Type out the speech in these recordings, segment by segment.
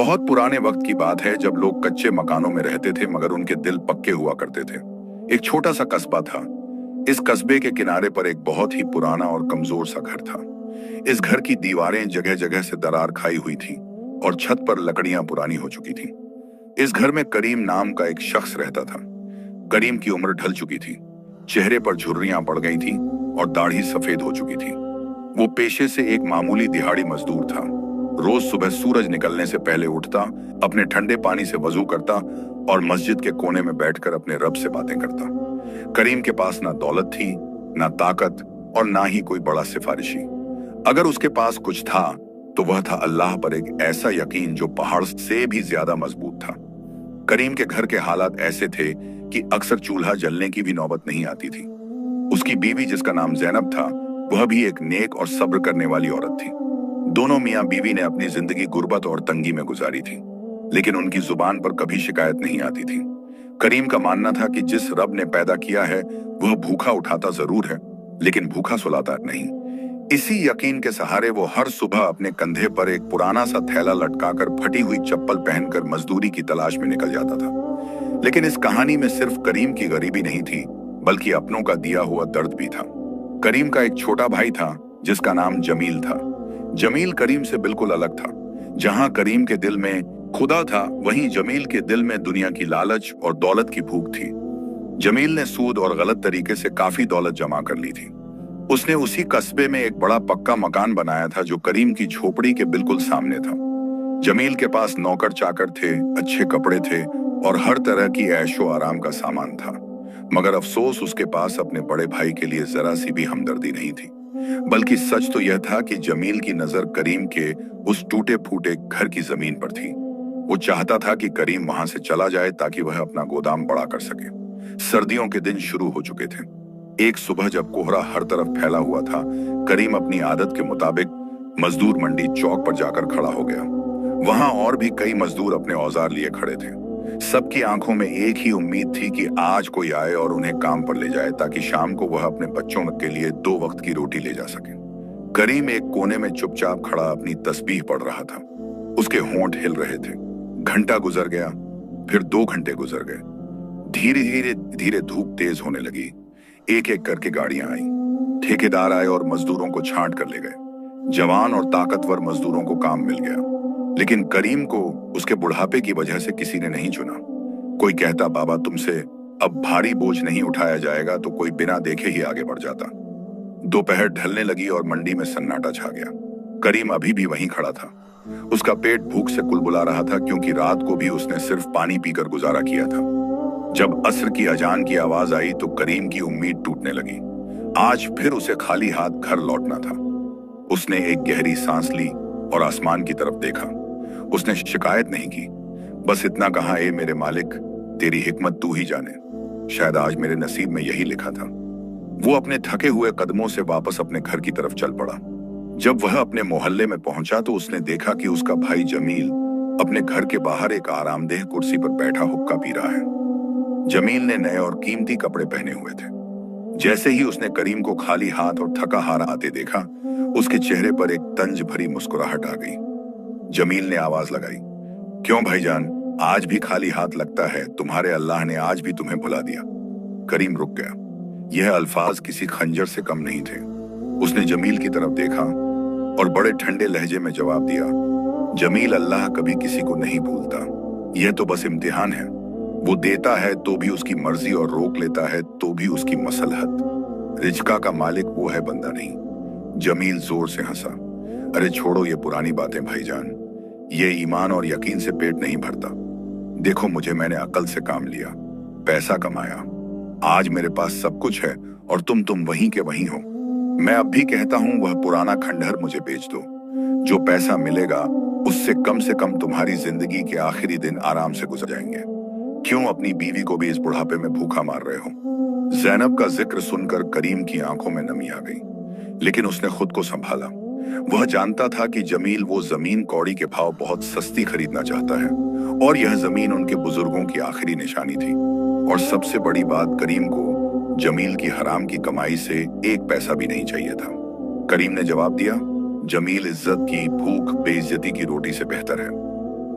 बहुत पुराने वक्त की बात है जब लोग कच्चे मकानों में रहते थे मगर उनके दिल पक्के हुआ करते थे। एक छोटा सा कस्बा था। इस कस्बे के किनारे पर एक बहुत ही पुराना और कमजोर सा घर था। इस घर की दीवारें जगह जगह से दरार खाई हुई थी और छत पर लकड़ियां पुरानी हो चुकी थी। इस घर में करीम नाम का एक शख्स रहता था। करीम की उम्र ढल चुकी थी, चेहरे पर झुर्रियां पड़ गई थी और दाढ़ी सफेद हो चुकी थी। वो पेशे से एक मामूली दिहाड़ी मजदूर था। रोज सुबह सूरज निकलने से पहले उठता, अपने ठंडे पानी से वजू करता और मस्जिद के कोने में बैठकर अपने रब से बातें करता। करीम के पास ना दौलत थी, ना ताकत और ना ही कोई बड़ा सिफारिशी। अगर उसके पास कुछ था तो वह था अल्लाह पर एक ऐसा यकीन जो पहाड़ से भी ज्यादा मजबूत था। करीम के घर के हालात ऐसे थे कि अक्सर चूल्हा जलने की भी नौबत नहीं आती थी। उसकी बीवी, जिसका नाम जैनब था, वह भी एक नेक और सब्र करने वाली औरत थी। दोनों मियां बीवी ने अपनी जिंदगी गुर्बत और तंगी में गुजारी थी, लेकिन उनकी जुबान पर कभी शिकायत नहीं आती थी। करीम का मानना था कि जिस रब ने पैदा किया है वह भूखा उठाता जरूर है, लेकिन भूखा सुलाता नहीं। इसी यकीन के सहारे वो हर सुबह अपने कंधे पर एक पुराना सा थैला लटकाकर फटी हुई चप्पल पहनकर मजदूरी की तलाश में निकल जाता था। लेकिन इस कहानी में सिर्फ करीम की गरीबी नहीं थी, बल्कि अपनों का दिया हुआ दर्द भी था। करीम का एक छोटा भाई था जिसका नाम जमील था। जमील करीम से बिल्कुल अलग था। जहां करीम के दिल में खुदा था, वहीं जमील के दिल में दुनिया की लालच और दौलत की भूख थी। जमील ने सूद और गलत तरीके से काफी दौलत जमा कर ली थी। उसने उसी कस्बे में एक बड़ा पक्का मकान बनाया था जो करीम की झोपड़ी के बिल्कुल सामने था। जमील के पास नौकर चाकर थे, अच्छे कपड़े थे और हर तरह की ऐशो आराम का सामान था। मगर अफसोस, उसके पास अपने बड़े भाई के लिए जरा सी भी हमदर्दी नहीं थी। बल्कि सच तो यह था कि जमील की नजर करीम के उस टूटे फूटे घर की जमीन पर थी। वो चाहता था कि करीम वहां से चला जाए ताकि वह अपना गोदाम बड़ा कर सके। सर्दियों के दिन शुरू हो चुके थे। एक सुबह जब कोहरा हर तरफ फैला हुआ था, करीम अपनी आदत के मुताबिक मजदूर मंडी चौक पर जाकर खड़ा हो गया। वहां और भी कई मजदूर अपने औजार लिए खड़े थे। सबकी आंखों में एक ही उम्मीद थी कि आज कोई आए और उन्हें काम पर ले जाए ताकि शाम को वह अपने बच्चों के लिए 2 वक्त की रोटी ले जा सके। करीम एक कोने में चुपचाप खड़ा अपनी तस्बीह पढ़ रहा था। उसके होंठ हिल रहे थे। घंटा गुजर गया, फिर 2 घंटे गुजर गए। धीरे धीरे धीरे धूप तेज होने लगी। एक एक करके गाड़ियां आईं। ठेकेदार आए और मजदूरों को छांट कर ले गए। जवान और ताकतवर मजदूरों को काम मिल गया, लेकिन करीम को उसके बुढ़ापे की वजह से किसी ने नहीं चुना। कोई कहता, बाबा तुमसे अब भारी बोझ नहीं उठाया जाएगा, तो कोई बिना देखे ही आगे बढ़ जाता। दोपहर ढलने लगी और मंडी में सन्नाटा छा गया। करीम अभी भी वहीं खड़ा था। उसका पेट भूख से कुलबुला रहा था, क्योंकि रात को भी उसने सिर्फ पानी पीकर गुजारा किया था। जब असर की अजान की आवाज आई तो करीम की उम्मीद टूटने लगी। आज फिर उसे खाली हाथ घर लौटना था। उसने एक गहरी सांस ली और आसमान की तरफ देखा। उसने शिकायत नहीं की, बस इतना कहा, ए मेरे मालिक, तेरी हिकमत तू ही जाने। शायद आज मेरे नसीब में यही लिखा था। वो अपने थके हुए कदमों से वापस अपने घर की तरफ चल पड़ा। जब वह अपने मोहल्ले में पहुंचा तो उसने देखा कि उसका भाई जमील अपने घर के बाहर एक आरामदेह कुर्सी पर बैठा हुक्का पी रहा है। जमील ने नए और कीमती कपड़े पहने हुए थे। जैसे ही उसने करीम को खाली हाथ और थका हारा आते देखा, उसके चेहरे पर एक तंज भरी मुस्कुराहट आ गई। जमील ने आवाज लगाई, क्यों भाईजान, आज भी खाली हाथ लगता है? तुम्हारे अल्लाह ने आज भी तुम्हें भुला दिया। करीम रुक गया। यह अल्फाज किसी खंजर से कम नहीं थे। उसने जमील की तरफ देखा और बड़े ठंडे लहजे में जवाब दिया, जमील, अल्लाह कभी किसी को नहीं भूलता। यह तो बस इम्तिहान है। वो देता है तो भी उसकी मर्जी और रोक लेता है तो भी उसकी मसलहत। रिज्का का मालिक वो है, बंदा नहीं। जमील जोर से हंसा। अरे छोड़ो ये पुरानी बातें भाईजान, ये ईमान और यकीन से पेट नहीं भरता। देखो मुझे, मैंने अकल से काम लिया, पैसा कमाया, आज मेरे पास सब कुछ है और तुम वहीं के वहीं हो। मैं अब भी कहता हूं वह पुराना खंडहर मुझे बेच दो। जो पैसा मिलेगा उससे कम तुम्हारी जिंदगी के आखिरी दिन आराम से गुजर जाएंगे। क्यों अपनी बीवी को भी इस बुढ़ापे में भूखा मार रहे हो? जैनब का जिक्र सुनकर करीम की आंखों में नमी आ गई, लेकिन उसने खुद को संभाला। वह जानता था कि जमील वो जमीन कौड़ी के भाव बहुत सस्ती खरीदना चाहता है और यह जमीन उनके बुजुर्गों की आखिरी निशानी थी। और सबसे बड़ी बात, करीम को जमील की हराम की कमाई से 1 पैसा भी नहीं चाहिए था। करीम ने जवाब दिया, जमील, इज्जत की भूख बेइज्जती की रोटी से बेहतर है।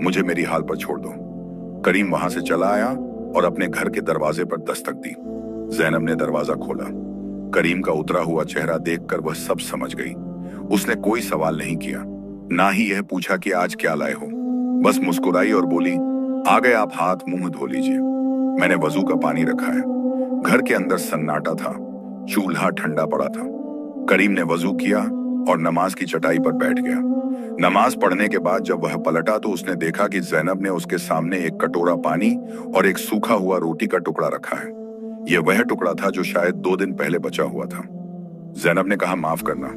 मुझे मेरी हाल पर छोड़ दो। करीम वहां से चला आया और अपने घर के दरवाजे पर दस्तक दी। जैनब ने दरवाजा खोला। करीम का उतरा हुआ चेहरा देखकर वह सब समझ गई। उसने कोई सवाल नहीं किया, ना ही यह पूछा कि आज क्या लाए हो। बस मुस्कुराई और बोली, आ गए आप, हाथ मुंह धो लीजिए, मैंने वजू का पानी रखा है। घर के अंदर सन्नाटा था, चूल्हा ठंडा पड़ा था। करीम ने वजू किया और नमाज की चटाई पर बैठ गया। नमाज पढ़ने के बाद जब वह पलटा तो उसने देखा कि जैनब ने उसके सामने एक कटोरा पानी और एक सूखा हुआ रोटी का टुकड़ा रखा है। यह वह टुकड़ा था जो शायद 2 दिन पहले बचा हुआ था। जैनब ने कहा, माफ करना,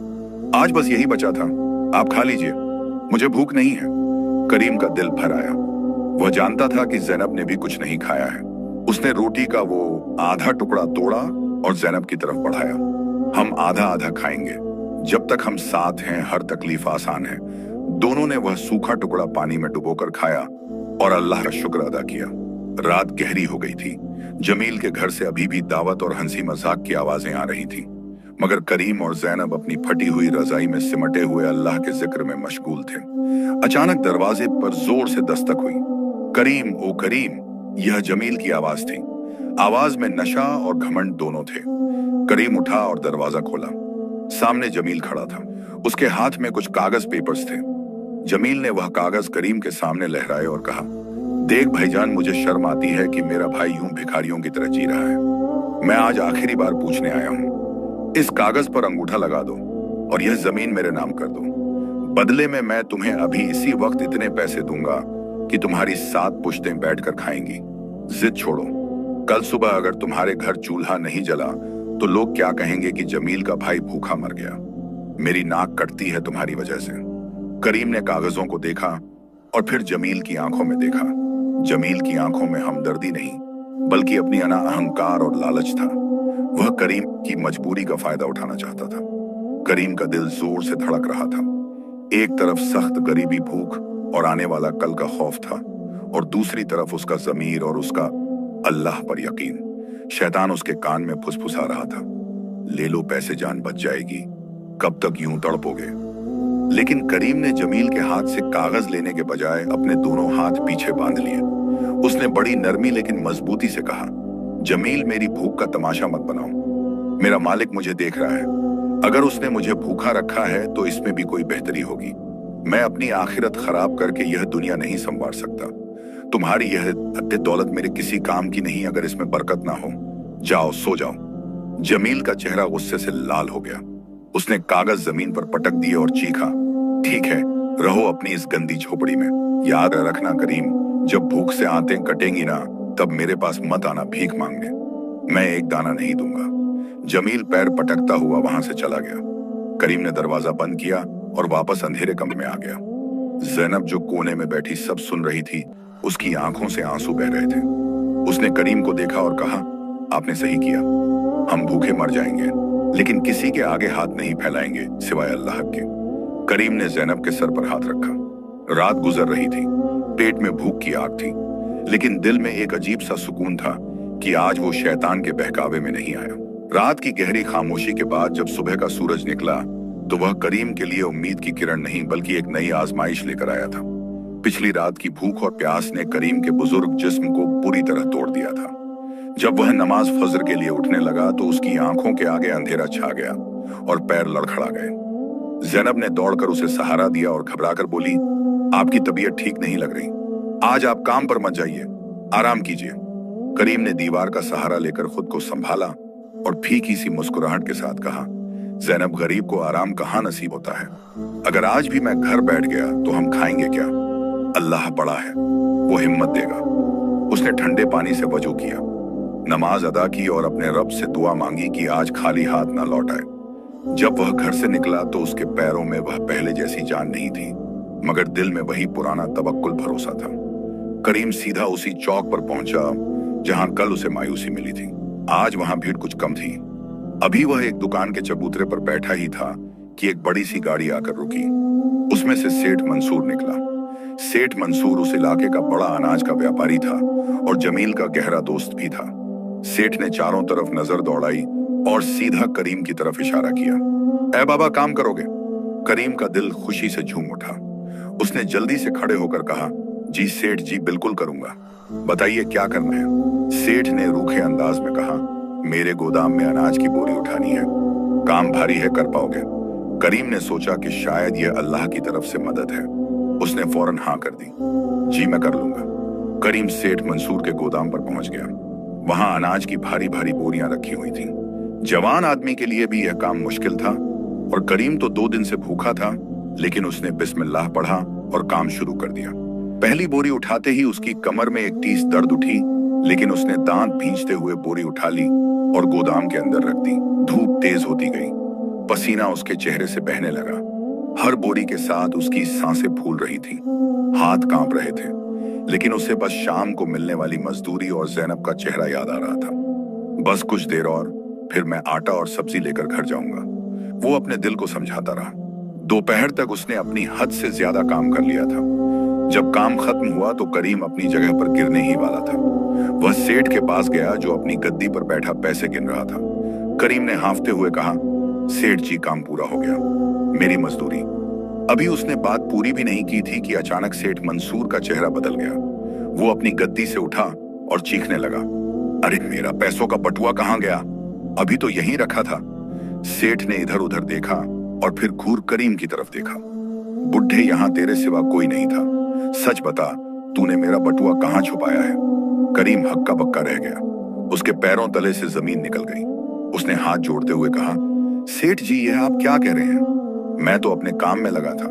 आज बस यही बचा था, आप खा लीजिए, मुझे भूख नहीं है। करीम का दिल भर आया। वह जानता था कि जैनब ने भी कुछ नहीं खाया है। उसने रोटी का वो आधा टुकड़ा तोड़ा और जैनब की तरफ बढ़ाया। हम आधा आधा खाएंगे, जब तक हम साथ हैं हर तकलीफ आसान है। दोनों ने वह सूखा टुकड़ा पानी में डुबोकर खाया और अल्लाह का शुक्र अदा किया। रात गहरी हो गई थी। जमील के घर से अभी भी दावत और हंसी मजाक की आवाजें आ रही थी, मगर करीम और जैनब अपनी फटी हुई रजाई में सिमटे हुए अल्लाह के जिक्र में मशगूल थे। अचानक दरवाजे पर जोर से दस्तक हुई। करीम, ओ करीम, यह जमील की आवाज थी। आवाज में नशा और घमंड दोनों थे। करीम उठा और दरवाजा खोला। सामने जमील खड़ा था। उसके हाथ में कुछ कागज पेपर्स थे। जमील ने वह कागज करीम के सामने लहराए और कहा, देख भाईजान, मुझे शर्म आती है कि मेरा भाई यूं भिखारियों की तरह जी रहा है। मैं आज आखिरी बार पूछने आया हूं। इस कागज पर अंगूठा लगा दो और यह जमीन मेरे नाम कर दो। बदले में मैं तुम्हें अभी इसी वक्त इतने पैसे दूंगा कि तुम्हारी 7 पुश्तें बैठकर खाएंगी। जिद छोड़ो। कल सुबह अगर तुम्हारे घर चूल्हा नहीं जला तो लोग क्या कहेंगे कि जमील का भाई भूखा मर गया। मेरी नाक कटती है तुम्हारी वजह से। करीम ने कागजों को देखा और फिर जमील की आंखों में देखा। जमील की आंखों में हमदर्दी नहीं, बल्कि अपनी अहंकार और लालच था। वह करीम की मजबूरी का फायदा उठाना चाहता था। करीम का दिल जोर से धड़क रहा था। एक तरफ सख्त गरीबी, भूख और आने वाला कल का खौफ था, और दूसरी तरफ उसका ज़मीर और उसका अल्लाह पर यकीन। शैतान उसके कान में फुसफुसा रहा था, ले लो पैसे, जान बच जाएगी, कब तक यूं तड़पोगे। लेकिन करीम ने जमील के हाथ से कागज लेने के बजाय अपने दोनों हाथ पीछे बांध लिए। उसने बड़ी नरमी लेकिन मजबूती से कहा, जमील, मेरी भूख का तमाशा मत बनाओ। मेरा मालिक मुझे देख रहा है। अगर उसने मुझे भूखा रखा है तो इसमें भी कोई बेहतरी होगी। मैं अपनी आखिरत खराब करके यह दुनिया नहीं संवार सकता। तुम्हारी यह अद्दे दौलत मेरे किसी काम की नहीं अगर इसमें बरकत ना हो। जाओ, सो जाओ। जमील का चेहरा गुस्से से लाल हो गया। उसने कागज जमीन पर पटक दिए और चीखा, ठीक है, रहो अपनी इस गंदी झोपड़ी में। याद रखना करीम, जब भूख से आंतें कटेंगी ना, तब मेरे पास मत आना भीख मांगने। मैं एक दाना नहीं दूंगा। जमील पैर पटकता हुआ वहां से चला गया। करीम ने दरवाजा बंद किया और वापस अंधेरे कमरे में आ गया। जैनब जो कोने में बैठी सब सुन रही थी, उसकी आंखों से आंसू बह रहे थे। उसने करीम को देखा और कहा, आपने सही किया। हम भूखे मर जाएंगे, लेकिन किसी के आगे हाथ नहीं फैलाएंगे सिवाय अल्लाह के। करीम ने जैनब के सर पर हाथ रखा। रात गुजर रही थी। पेट में भूख की आग थी, लेकिन दिल में एक अजीब सा सुकून था कि आज वो शैतान के बहकावे में नहीं आया। रात की गहरी खामोशी के बाद जब सुबह का सूरज निकला तो वह करीम के लिए उम्मीद की किरण नहीं बल्कि एक नई आजमाइश लेकर आया था। पिछली रात की भूख और प्यास ने करीम के बुजुर्ग जिस्म को पूरी तरह तोड़ दिया था। जब वह नमाज फजर के लिए उठने लगा तो उसकी आंखों के आगे अंधेरा छा गया और पैर लड़खड़ा गए। जैनब ने दौड़कर उसे सहारा दिया और घबराकर बोली, आपकी तबीयत ठीक नहीं लग रही, आज आप काम पर मत जाइए, आराम कीजिए। करीम ने दीवार का सहारा लेकर खुद को संभाला और फीकी सी मुस्कुराहट के साथ कहा, जैनब, गरीब को आराम कहाँ नसीब होता है। अगर आज भी मैं घर बैठ गया तो हम खाएंगे क्या। अल्लाह बड़ा है, वो हिम्मत देगा। उसने ठंडे पानी से वजू किया, नमाज अदा की और अपने रब से दुआ मांगी कि आज खाली हाथ ना लौट आए। जब वह घर से निकला तो उसके पैरों में वह पहले जैसी जान नहीं थी, मगर दिल में वही पुराना तवक्कुल भरोसा था। करीम सीधा उसी चौक पर पहुंचा जहां कल उसे मायूसी मिली थी। आज वहां भीड़ कुछ कम थी। अभी वह एक दुकान के चबूतरे पर बैठा ही था कि एक बड़ी सी गाड़ी आकर रुकी। उसमें से सेठ मंसूर निकला। सेठ मंसूर उस इलाके का बड़ा अनाज का व्यापारी था और जमील का गहरा दोस्त भी था। सेठ ने चारों तरफ नजर दौड़ाई और सीधा करीम की तरफ इशारा किया, ए बाबा, काम करोगे। करीम का दिल खुशी से झूम उठा। उसने जल्दी से खड़े होकर कहा, जी सेठ जी, बिल्कुल करूंगा, बताइए क्या करना है। सेठ ने रूखे अंदाज में कहा, मेरे गोदाम में अनाज की बोरी उठानी है, काम भारी है, कर पाओगे? करीम ने सोचा कि शायद यह अल्लाह की तरफ से मदद है। उसने फौरन हाँ कर दी। जी मैं कर लूंगा। करीम सेठ मंसूर के गोदाम पर पहुंच गया। वहां अनाज की भारी भारी बोरियां रखी हुई थीं। जवान आदमी के लिए भी यह काम मुश्किल था और करीम तो 2 दिन से भूखा था, लेकिन उसने बिस्मिल्लाह पढ़ा और काम शुरू कर दिया। पहली बोरी उठाते ही उसकी कमर में एक टीस दर्द उठी, लेकिन उसने दांत भींचते हुए बोरी उठा ली और गोदाम के अंदर रख दी। धूप तेज होती गई, पसीना उसके चेहरे से बहने लगा। हर बोरी के साथ उसकी सांसें फूल रही थी, हाथ कांप रहे थे, लेकिन उसे बस शाम को मिलने वाली मजदूरी और ज़ैनब का चेहरा याद आ रहा था। बस कुछ देर और, फिर मैं आटा और सब्जी लेकर घर जाऊंगा, वो अपने दिल को समझाता रहा। दोपहर तक उसने अपनी हद से ज्यादा काम कर लिया था। जब काम खत्म हुआ तो करीम अपनी जगह पर गिरने ही वाला था। वह सेठ के पास गया जो अपनी गद्दी पर बैठा पैसे गिन रहा था। करीम ने हांफते हुए कहा, सेठ जी काम पूरा हो गया, मेरी मजदूरी। अभी उसने बात पूरी भी नहीं की थी कि अचानक सेठ मंसूर का चेहरा बदल गया। वो अपनी गद्दी से उठा और चीखने लगा, अरे मेरा पैसों का बटुआ कहाँ गया? अभी तो यहीं रखा था। सेठ ने इधर उधर देखा और फिर घूर करीम की तरफ देखा। बुढ़े, यहां तेरे सिवा कोई नहीं था, सच बता, तूने मेरा बटुआ कहां छुपाया है? करीम हक्का बक्का रह गया। उसके पैरों तले से जमीन निकल गई। उसने हाथ जोड़ते हुए कहा, सेठ जी यह आप क्या कह रहे हैं? मैं तो अपने काम में लगा था,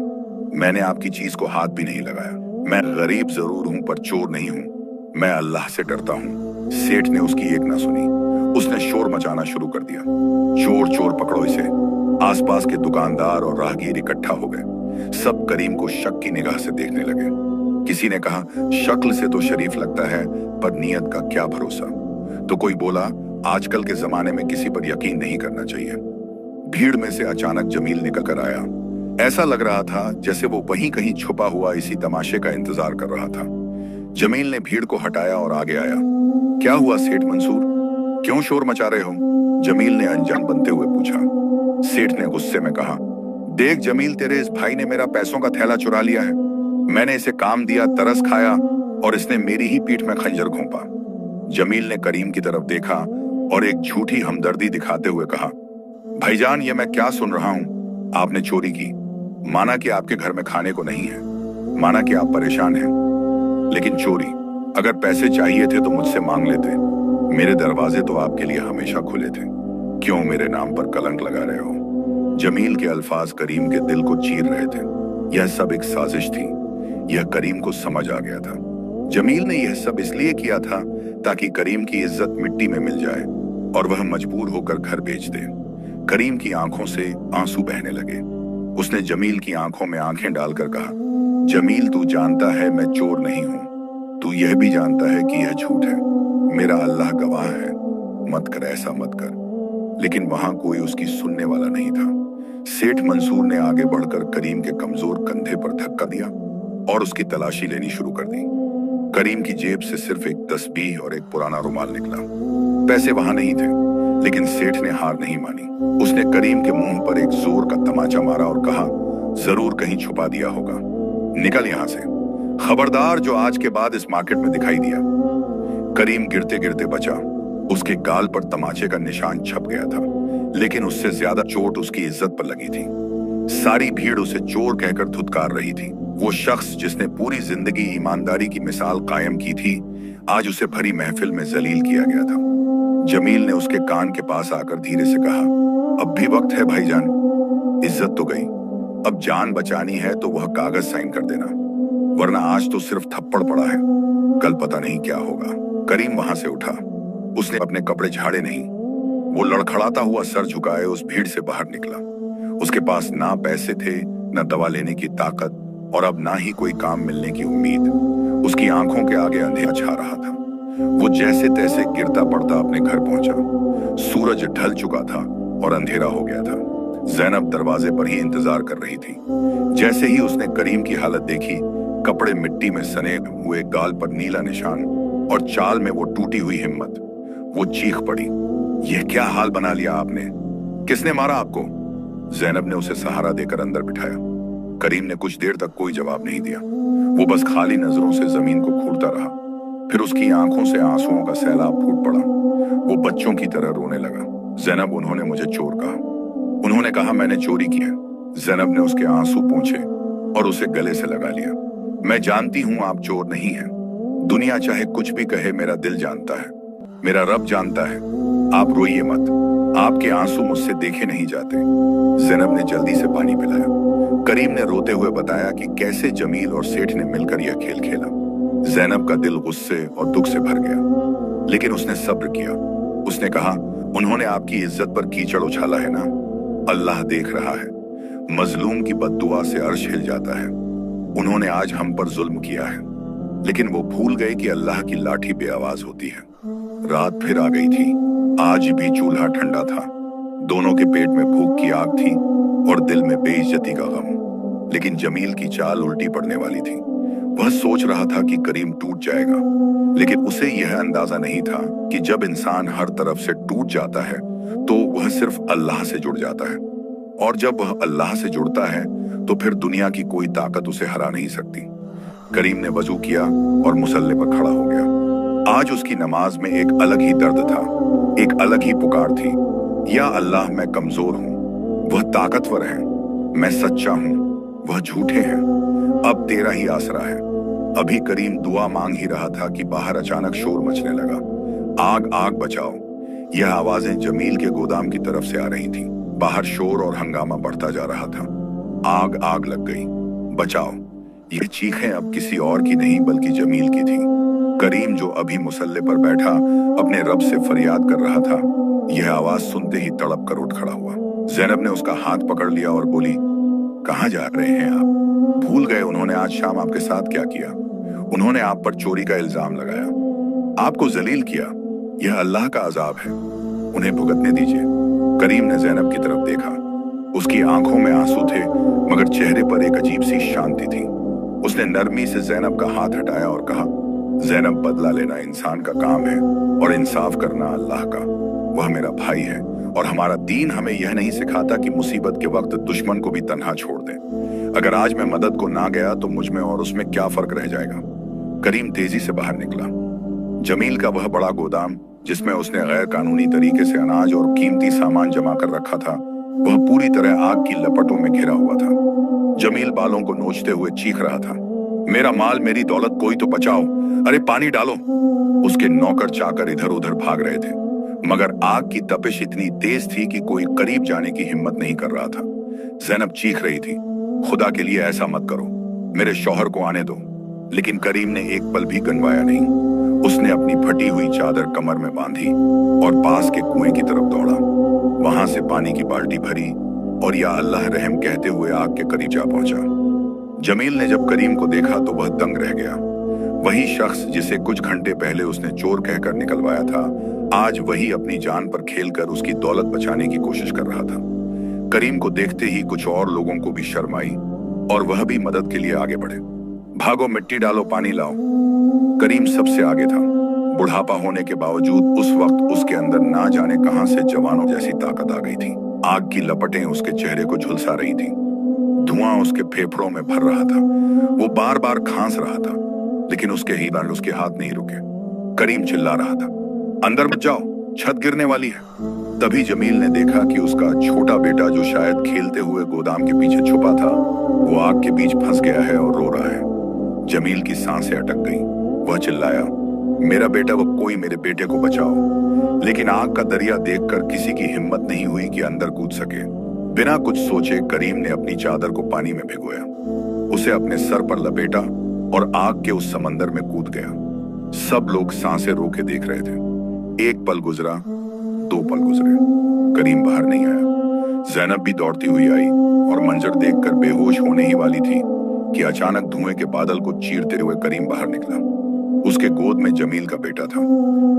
मैंने आपकी चीज को हाथ भी नहीं लगाया। मैं गरीब जरूर हूं पर चोर नहीं हूं, मैं अल्लाह से डरता हूं। सेठ ने उसकी एक ना सुनी। उसने शोर मचाना शुरू कर दिया, चोर चोर पकड़ो इसे। आसपास के दुकानदार और राहगीर इकट्ठा हो गए। सब करीम को शक की निगाह से देखने लगे। किसी ने कहा, शक्ल से तो शरीफ लगता है पर नीयत का क्या भरोसा। तो कोई बोला, आजकल के जमाने में किसी पर यकीन नहीं करना चाहिए। भीड़ में से अचानक जमील निकल कर आया। ऐसा लग रहा था जैसे वो वहीं कहीं छुपा हुआ इसी तमाशे का इंतजार कर रहा था। जमील ने भीड़ को हटाया और आगे आया। क्या हुआ सेठ मंसूर, क्यों शोर मचा रहे हो? जमील ने अनजान बनते हुए पूछा। सेठ ने गुस्से में कहा, देख जमील, तेरे इस भाई ने मेरा पैसों का थैला चुरा लिया है। मैंने इसे काम दिया, तरस खाया और इसने मेरी ही पीठ में खंजर घोंपा। जमील ने करीम की तरफ देखा और एक झूठी हमदर्दी दिखाते हुए कहा, भाईजान ये मैं क्या सुन रहा हूं? आपने चोरी की, माना कि आपके घर में खाने को नहीं है, माना कि आप परेशान हैं, लेकिन चोरी, अगर पैसे चाहिए थे तो मुझसे मांग लेते। मेरे दरवाजे तो आपके लिए हमेशा खुले थे, क्यों मेरे नाम पर कलंक लगा रहे हो? जमील के अल्फाज करीम के दिल को चीर रहे थे। यह सब एक साजिश थी, यह करीम को समझ आ गया था। जमील ने यह सब इसलिए किया था ताकि करीम की इज्जत मिट्टी में मिल जाए और वह मजबूर होकर घर भेज दे। करीम की आंखों से आंसू बहने लगे। उसने जमील की आंखों में आंखें डालकर कहा, जमील तू जानता है मैं चोर नहीं हूं, तू यह भी जानता है कि यह झूठ है, मेरा अल्लाह गवाह है, मत कर, ऐसा मत कर। लेकिन वहां कोई उसकी सुनने वाला नहीं था। सेठ मंसूर ने आगे बढ़कर करीम के कमजोर कंधे पर धक्का दिया और उसकी तलाशी लेनी शुरू कर दी। करीम की जेब से सिर्फ एक तस्बीह और एक पुराना रुमाल निकला। पैसे वहां नहीं थे, लेकिन सेठ ने हार नहीं मानी। उसने करीम के मुंह पर एक जोर का तमाचा मारा और कहा, जरूर कहीं छुपा दिया होगा, निकल यहां से, खबरदार जो आज के बाद इस मार्केट में दिखाई दिया। करीम गिरते गिरते बचा। उसके गाल पर तमाचे का निशान छप गया था, लेकिन उससे ज्यादा चोट उसकी इज्जत पर लगी थी। सारी भीड़ उसे चोर कहकर धुतकार रही थी। वो शख्स जिसने पूरी जिंदगी ईमानदारी की मिसाल कायम की थी, आज उसे भरी महफिल में जलील किया गया था। जमील ने उसके कान के पास आकर धीरे से कहा, अब भी वक्त है भाईजान, इज्जत तो गई, अब जान बचानी है तो वह कागज साइन कर देना, वरना आज तो सिर्फ थप्पड़ पड़ा है, कल पता नहीं क्या होगा। करीम वहां से उठा। उसने अपने कपड़े झाड़े नहीं। वो लड़खड़ाता हुआ सर झुकाए उस भीड़ से बाहर निकला। उसके पास ना पैसे थे, ना दवा लेने की ताकत और अब ना ही कोई काम मिलने की उम्मीद। उसकी आंखों के आगे अंधेरा छा रहा था। वो जैसे तैसे गिरता पड़ता अपने घर पहुंचा। सूरज ढल चुका था और अंधेरा हो गया था। ज़ैनब दरवाजे पर ही इंतजार कर रही थी। जैसे ही उसने करीम की हालत देखी, कपड़े मिट्टी में सने हुए, गाल पर नीला निशान और चाल में वो टूटी हुई हिम्मत, वो चीख पड़ी, यह क्या हाल बना लिया आपने? किसने मारा आपको? ज़ैनब ने उसे सहारा देकर अंदर बिठाया। करीम ने कुछ देर तक कोई जवाब नहीं दिया। वो बस खाली नजरों से जमीन को घूरता रहा। फिर उसकी आंखों से आंसुओं का सैलाब फूट पड़ा। वो बच्चों की तरह रोने लगा। ज़ैनब, उन्होंने मुझे चोर कहा। उन्होंने कहा मैंने चोरी की है। ज़ैनब ने उसके आंसू पोंछे और उसे गले से लगा लिया। मैं जानती हूं आप चोर नहीं हैं। दुनिया चाहे कुछ भी कहे, मेरा दिल जानता है, मेरा रब जानता है। आप रोइए मत, आपके आंसू मुझसे देखे नहीं जाते। ज़ैनब ने जल्दी से पानी पिलाया। करीम ने रोते हुए बताया कि कैसे जमील और सेठ ने मिलकर यह खेल खेला। ज़ैनब का दिल गुस्से और दुख से भर गया, लेकिन उसने सब्र किया। उसने कहा, उन्होंने आपकी इज्जत पर कीचड़ उछाला है ना, अल्लाह देख रहा है। मजलूम की बद्दुआ से अर्श हिल जाता है। उन्होंने आज हम पर जुल्म किया है, लेकिन वो भूल गए कि अल्लाह की लाठी बेआवाज होती है। रात फिर आ गई थी। आज भी चूल्हा ठंडा था। दोनों के पेट में भूख की आग थी और दिल में बेइज्जती का गम। लेकिन जमील की चाल उल्टी पड़ने वाली थी। वह सोच रहा था कि करीम टूट जाएगा, लेकिन उसे यह अंदाजा नहीं था कि जब इंसान हर तरफ से टूट जाता है तो वह सिर्फ अल्लाह से जुड़ जाता है, और जब वह अल्लाह से जुड़ता है तो फिर दुनिया की कोई ताकत उसे हरा नहीं सकती। करीम ने वजू किया और मुसल्ले पर खड़ा हो गया। आज उसकी नमाज में एक अलग ही दर्द था, एक अलग ही पुकार थी। या अल्लाह, मैं कमजोर हूं, वह ताकतवर है। मैं सच्चा हूं, वह झूठे हैं। अब तेरा ही आसरा है। अभी करीम दुआ मांग ही रहा था कि बाहर अचानक शोर मचने लगा। आग आग बचाओ। यह आवाजें जमील के गोदाम की तरफ से आ रही थीं। बाहर शोर और हंगामा बढ़ता जा रहा था। आग आग लग गई, बचाओ। ये चीखें अब किसी और की नहीं बल्कि जमील की थी। करीम, जो अभी मुसल्ले पर बैठा अपने रब से फरियाद कर रहा था, यह आवाज सुनते ही तड़प कर उठ खड़ा हुआ। ज़ैनब ने उसका हाथ पकड़ लिया और बोली, कहाँ जा रहे हैं आप? भूल गए उन्होंने आज शाम आपके साथ क्या किया? उन्होंने आप पर चोरी का इल्जाम लगाया, आपको जलील किया। यह अल्लाह का अजाब है, उन्हें भुगतने दीजिए। करीम ने ज़ैनब की तरफ देखा। उसकी आंखों में आंसू थे, मगर चेहरे पर एक अजीब सी शांति थी। उसने नरमी से ज़ैनब का हाथ हटाया और कहा, ज़ैनब, बदला लेना इंसान का काम है और इंसाफ करना अल्लाह का। वह मेरा भाई है और हमारा दीन हमें यह नहीं सिखाता कि मुसीबत के वक्त दुश्मन को भी तन्हा छोड़ दें। अगर आज मैं मदद को ना गया तो मुझ में और उसमें क्या फर्क रह जाएगा? करीम तेजी से बाहर निकला। जमील का वह बड़ा गोदाम, जिसमें उसने गैर कानूनी तरीके से अनाज और कीमती सामान जमा कर रखा था, वह पूरी तरह आग की लपटों में घिरा हुआ था। जमील बालों को नोचते हुए चीख रहा था, मेरा माल, मेरी दौलत, कोई तो बचाओ, अरे पानी डालो। उसके नौकर चाकर इधर उधर भाग रहे थे, मगर आग की तपिश इतनी तेज थी कि कोई करीब जाने की हिम्मत नहीं कर रहा था। ज़ैनब चीख रही थी, खुदा के लिए ऐसा मत करो, मेरे शौहर को आने दो। लेकिन करीम ने एक पल भी गनवाया नहीं। उसने अपनी फटी हुई चादर कमर में बांधी और पास के कुएं की तरफ दौड़ा। वहां से पानी की बाल्टी भरी और या अल्लाह रहम कहते हुए आग के करीब जा पहुंचा। जमील ने जब करीम को देखा तो वह दंग रह गया। वही शख्स जिसे कुछ घंटे पहले उसने चोर कहकर निकलवाया था, आज वही अपनी जान पर खेलकर उसकी दौलत बचाने की कोशिश कर रहा था। करीम को देखते ही कुछ और लोगों को भी शर्म आई और वह भी मदद के लिए आगे बढ़े। भागो, मिट्टी डालो, पानी लाओ। करीम सबसे आगे था। बुढ़ापा होने के बावजूद उस वक्त उसके अंदर ना जाने कहां से जवानों जैसी ताकत आ गई थी। आग की लपटें उसके चेहरे को झुलसा रही थी। धुआं उसके फेफड़ों में भर रहा था। वो बार बार खांस रहा था, लेकिन उसके हाथ नहीं रुके। करीम चिल्ला रहा था, अंदर मत जाओ, छत गिरने वाली है। तभी जमील ने देखा कि उसका छोटा बेटा, जो शायद खेलते हुए गोदाम के पीछे छुपा था, वो आग के बीच फंस गया है और रो रहा है। जमील की सांसें अटक गईं। वह चिल्लाया, मेरा बेटा, वो कोई मेरे बेटे को बचाओ। लेकिन आग का दरिया देखकर किसी की हिम्मत नहीं हुई कि अंदर कूद सके। बिना कुछ सोचे करीम ने अपनी चादर को पानी में भिगोया, उसे अपने सर पर लपेटा और आग के उस समंदर में कूद गया। सब लोग सांसें रोके देख रहे थे। एक पल गुजरा, 2 पल गुजरे, करीम बाहर नहीं आया। ज़ैनब भी दौड़ती हुई आई और मंजर देखकर बेहोश होने ही वाली थी कि अचानक धुएं के बादल को चीरते हुए करीम बाहर निकला। उसके गोद में जमील का बेटा था।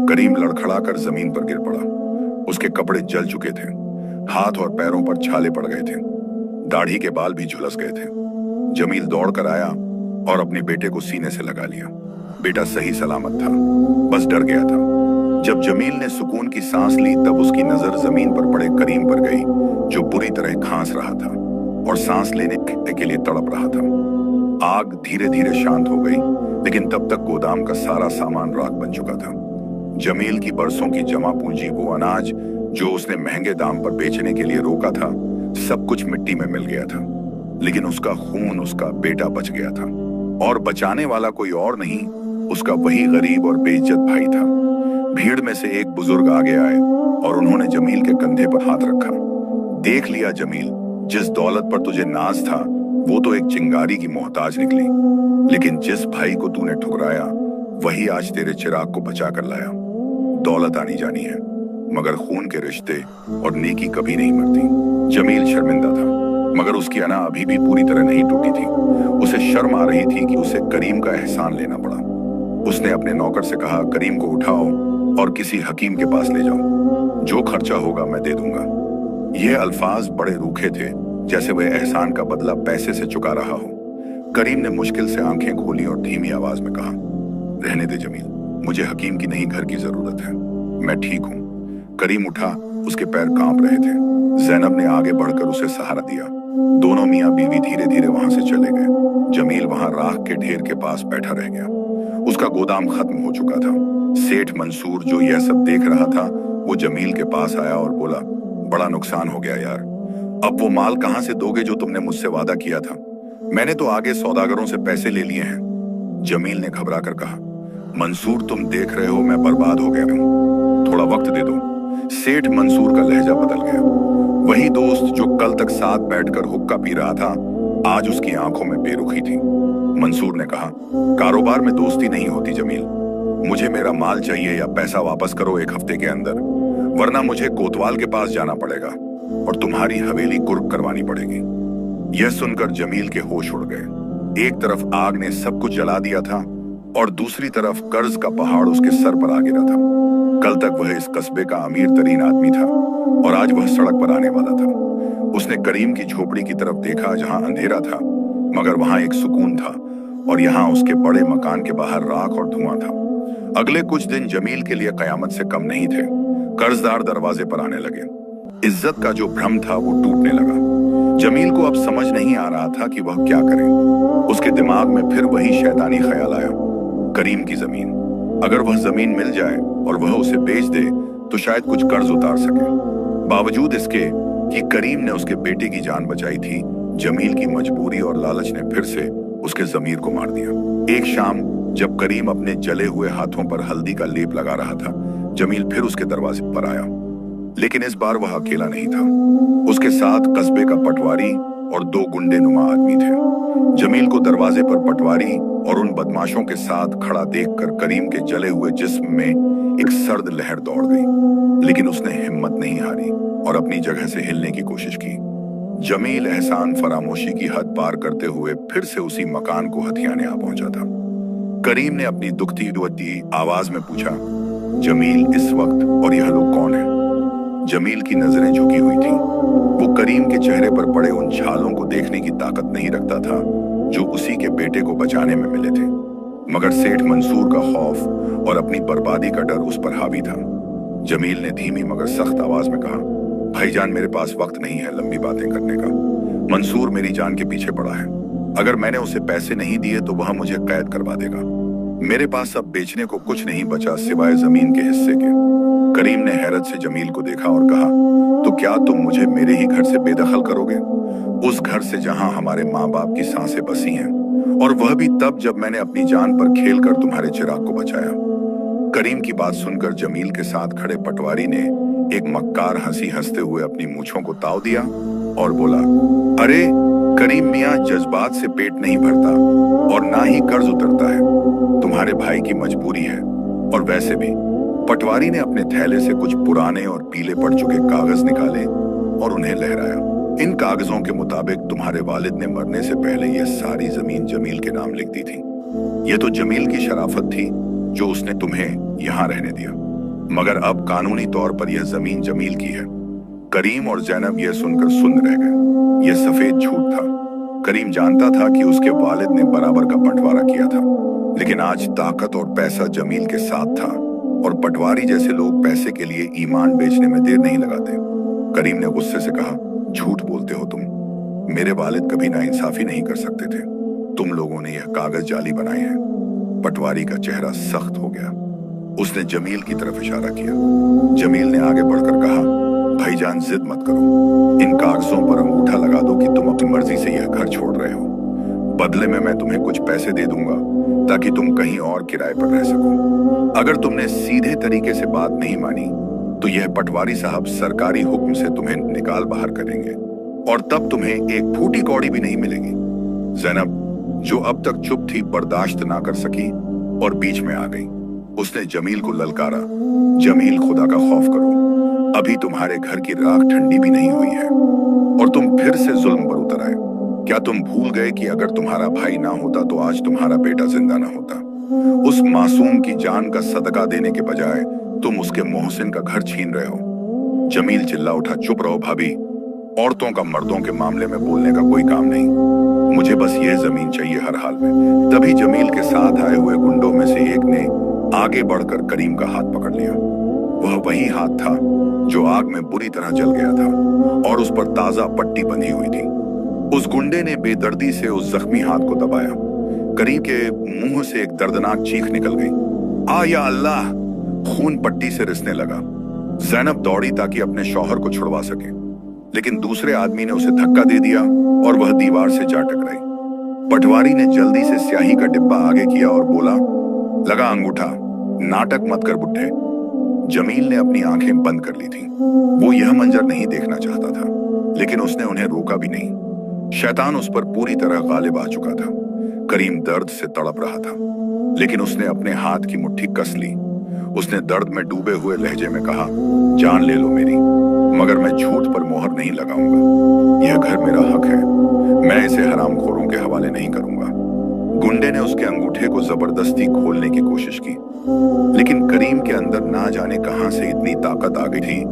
करीम लड़खड़ाकर जमीन पर गिर पड़ा। उसके कपड़े जल चुके थे, हाथ और पैरों पर छाले पड़ गए थे, दाढ़ी के बाल भी झुलस गए थे। जमील दौड़कर आया और अपने बेटे को सीने से लगा लिया। बेटा सही सलामत था, बस डर गया था। जब जमील ने सुकून की सांस ली, तब उसकी नजर जमीन पर पड़े करीम पर गई, जो बुरी तरह खांस रहा था और सांस लेने के लिए तड़प रहा था। आग धीरे धीरे शांत हो गई, लेकिन तब तक गोदाम का सारा सामान राख बन चुका था। जमील की बरसों की जमा पूंजी, वो अनाज जो उसने महंगे दाम पर बेचने के लिए रोका था, सब कुछ मिट्टी में मिल गया था। लेकिन उसका खून, उसका बेटा बच गया था, और बचाने वाला कोई और नहीं, उसका वही गरीब और बेइज्जत भाई था। भीड़ में से एक बुजुर्ग आगे आए और उन्होंने जमील के कंधे पर हाथ रखा। देख लिया जमील, जिस दौलत पर तुझे नाज था वो तो एक चिंगारी की मोहताज निकली, लेकिन जिस भाई को तूने ठुकराया वही आज तेरे चिराग को बचा कर लाया। दौलत आनी जानी है, मगर खून के रिश्ते और नेकी कभी नहीं मरती। जमील शर्मिंदा था, मगर उसकी अना अभी भी पूरी तरह नहीं टूटी थी। उसे शर्म आ रही थी कि उसे करीम का एहसान लेना पड़ा। उसने अपने नौकर से कहा, करीम को उठाओ और किसी हकीम के पास ले जाओ, जो खर्चा होगा मैं दे दूंगा। यह अल्फाज बड़े रूखे थे, जैसे वह एहसान का बदला पैसे से चुका रहा हो। करीम ने मुश्किल से आंखें खोली और धीमी आवाज में कहा, रहने दे जमील, मुझे हकीम की नहीं घर की जरूरत है, मैं ठीक हूँ। करीम उठा, उसके पैर कांप रहे थे। जैनब ने आगे बढ़कर उसे सहारा दिया। दोनों मियाँ बीवी धीरे धीरे वहां से चले गए। जमील वहां राख के ढेर के पास बैठा रह गया। उसका गोदाम खत्म हो चुका था। सेठ मंसूर, जो यह सब देख रहा था, वो जमील के पास आया और बोला, बड़ा नुकसान हो गया यार, अब वो माल कहां से दोगे जो तुमने मुझसे वादा किया था? मैंने तो आगे सौदागरों से पैसे ले लिए हैं। जमील ने घबरा कर कहा, मंसूर तुम देख रहे हो मैं बर्बाद हो गया हूं, थोड़ा वक्त दे दो। सेठ मंसूर का लहजा बदल गया। वही दोस्त जो कल तक साथ बैठकर हुक्का पी रहा था, आज उसकी आंखों में बेरुखी थी। मंसूर ने कहा, कारोबार में दोस्ती नहीं होती जमील, मुझे मेरा माल चाहिए या पैसा वापस करो 1 हफ्ते के अंदर, वरना मुझे कोतवाल के पास जाना पड़ेगा और तुम्हारी हवेली कुर्क करवानी पड़ेगी। यह सुनकर जमील के होश उड़ गए। एक तरफ आग ने सब कुछ जला दिया था और दूसरी तरफ कर्ज का पहाड़ उसके सर पर आ गिरा था। कल तक वह इस कस्बे का अमीर तरीन आदमी था और आज वह सड़क पर आने वाला था। उसने करीम की झोपड़ी की तरफ देखा, जहां अंधेरा था मगर वहां एक सुकून था, और यहाँ उसके बड़े मकान के बाहर राख और धुआं था। अगले कुछ दिन जमील के लिए कयामत से कम नहीं थे। कर्जदार दरवाजे पर आने लगे। इज्जत का जो भ्रम था वो टूटने लगा। जमील को अब समझ नहीं आ रहा था कि वह क्या करे। उसके दिमाग में फिर वही शैतानी ख्याल आया, करीम की जमीन। अगर वह जमीन मिल जाए और वह उसे बेच दे तो शायद कुछ कर्ज उतार सके। बावजूद इसके कि करीम ने उसके बेटे की जान बचाई थी, जमील की मजबूरी और लालच ने फिर से उसके जमीर को मार दिया। एक शाम जब करीम अपने जले हुए हाथों पर हल्दी का लेप लगा रहा था, जमील फिर उसके दरवाजे पर आया। लेकिन इस बार वह अकेला नहीं था। उसके साथ कस्बे का पटवारी और 2 गुंडे नुमा आदमी थे। जमील को दरवाजे पर पटवारी और उन बदमाशों के साथ खड़ा देखकर करीम के जले हुए जिस्म में एक सर्द लहर दौड़ गई, लेकिन उसने हिम्मत नहीं हारी और अपनी जगह से हिलने की कोशिश की। जमील एहसान फरामोशी की हद पार करते हुए फिर से उसी मकान को हथियाने आ पहुंचा था। करीम ने अपनी दुखती हुई आवाज में पूछा, जमील, इस वक्त और यह लोग कौन हैं? जमील की नजरें झुकी हुई थीं। वो करीम के चेहरे पर पड़े उन छालों को देखने की ताकत नहीं रखता था जो उसी के बेटे को बचाने में मिले थे, मगर सेठ मंसूर का खौफ और अपनी बर्बादी का डर उस पर हावी था। जमील ने धीमी मगर सख्त आवाज में कहा, भाईजान, मेरे पास वक्त नहीं है लंबी बातें करने का। मंसूर मेरी जान के पीछे पड़ा है। अगर मैंने उसे पैसे नहीं दिए तो वह मुझे कैद करवा देगा। मेरे पास अब बेचने को कुछ नहीं बचा सिवाय जमीन के हिस्से के। करीम ने हैरत से जमील को देखा और कहा, तो क्या तुम मुझे मेरे ही घर से बेदखल करोगे? उस घर से जहां हमारे माँ बाप की सांसें बसी हैं, और वह भी तब जब मैंने अपनी जान पर खेलकर तुम्हारे चिराग को बचाया। करीम की बात सुनकर जमील के साथ खड़े पटवारी ने एक मक्कार हंसी हंसते हुए अपनी मूंछों को ताव दिया और बोला, अरे करीम मियाँ, जज्बात से पेट नहीं भरता और ना ही कर्ज उतरता है। तुम्हारे भाई की मजबूरी है। और वैसे भी, पटवारी ने अपने थैले से कुछ पुराने और पीले पड़ चुके कागज निकाले और उन्हें लहराया। इन कागजों के मुताबिक तुम्हारे वालिद ने मरने से पहले यह सारी जमीन जमील के नाम लिख दी थी। यह तो जमील की शराफत थी जो उसने तुम्हें यहां रहने दिया, मगर अब कानूनी तौर पर यह जमीन जमील की है। करीम और जैनब यह सुनकर सुन्न रह गए। यह सफेद झूठ था। करीम जानता था कि उसके वालिद ने बराबर का बंटवारा किया था, लेकिन आज ताकत और पैसा जमील के साथ था और पटवारी जैसे लोग पैसे के लिए ईमान बेचने में देर नहीं लगाते। करीम ने गुस्से से कहा, झूठ बोलते हो तुम। मेरे वालिद कभी नाइंसाफी नहीं कर सकते थे। तुम लोगों ने यह कागज जाली बनाए हैं। पटवारी का चेहरा सख्त हो गया। उसने जमील की तरफ इशारा किया। जमील ने आगे बढ़कर कहा, भाईजान जिद मत करो, इन कागजों पर अंगूठा लगा दो कि तुम अपनी मर्जी से यह घर छोड़ रहे हो। बदले में मैं तुम्हें कुछ पैसे दे दूंगा ताकि तुम कहीं और किराए पर रह सको। अगर तुमने सीधे तरीके से बात नहीं मानी तो यह पटवारी साहब सरकारी हुक्म से तुम्हें निकाल बाहर करेंगे और तब तुम्हें एक फूटी कौड़ी भी नहीं मिलेगी। ज़ैनब, जो अब तक चुप थी, बर्दाश्त ना कर सकी और बीच में आ गई। उसने जमील को ललकारा, जमील, खुदा का खौफ करो, अभी तुम्हारे घर की राख ठंडी भी नहीं हुई है और तुम फिर से जुल्म पर उतर आए। क्या तुम भूल गए कि अगर तुम्हारा भाई ना होता तो आज तुम्हारा बेटा जिंदा ना होता? उस मासूम की जान का सदका देने के बजाय तुम उसके मोहसिन का घर छीन रहे हो। जमील चिल्ला उठा, चुप रहो भाभी, औरतों का मर्दों के मामले में बोलने का कोई काम नहीं, मुझे बस यह जमीन चाहिए हर हाल में। तभी जमील के साथ आए हुए गुंडों में से एक ने आगे बढ़कर करीम का हाथ पकड़ लिया। वह वही हाथ था जो आग में बुरी तरह जल गया था और उस पर ताजा पट्टी बंधी हुई थी। उस गुंडे ने बेदर्दी से उस जख्मी हाथ को दबाया। करीम के मुंह से एक दर्दनाक चीख निकल गई। आ या अल्लाह! खून पट्टी से रिसने लगा। ज़ैनब दौड़ी ताकि अपने शौहर को छुड़वा सके, लेकिन दूसरे आदमी ने उसे धक्का दे दिया और वह दीवार से जा टकराई। पटवारी ने जल्दी से स्याही का डिब्बा आगे किया और बोला, लगा अंगूठा, नाटक मत कर बुड्ढे। जमील ने अपनी आंखें बंद कर ली थी। वो यह मंजर नहीं देखना चाहता था, लेकिन उसने उन्हें रोका भी नहीं। शैतान उस पर पूरी तरह गालिब आ चुका था। करीम दर्द से तड़प रहा था, लेकिन उसने अपने हाथ की मुट्ठी कस ली। उसने दर्द में डूबे हुए लहजे में कहा, जान ले लो मेरी, मगर मैं झूठ पर मोहर नहीं लगाऊंगा। यह घर मेरा हक है, मैं इसे हरामखोरों के हवाले नहीं करूंगा। गुंडे ने उसके अंगूठे को जबरदस्ती खोलने की कोशिश की, लेकिन करीम के अंदर ना जाने कहां से इतनी ताकत आ गई थी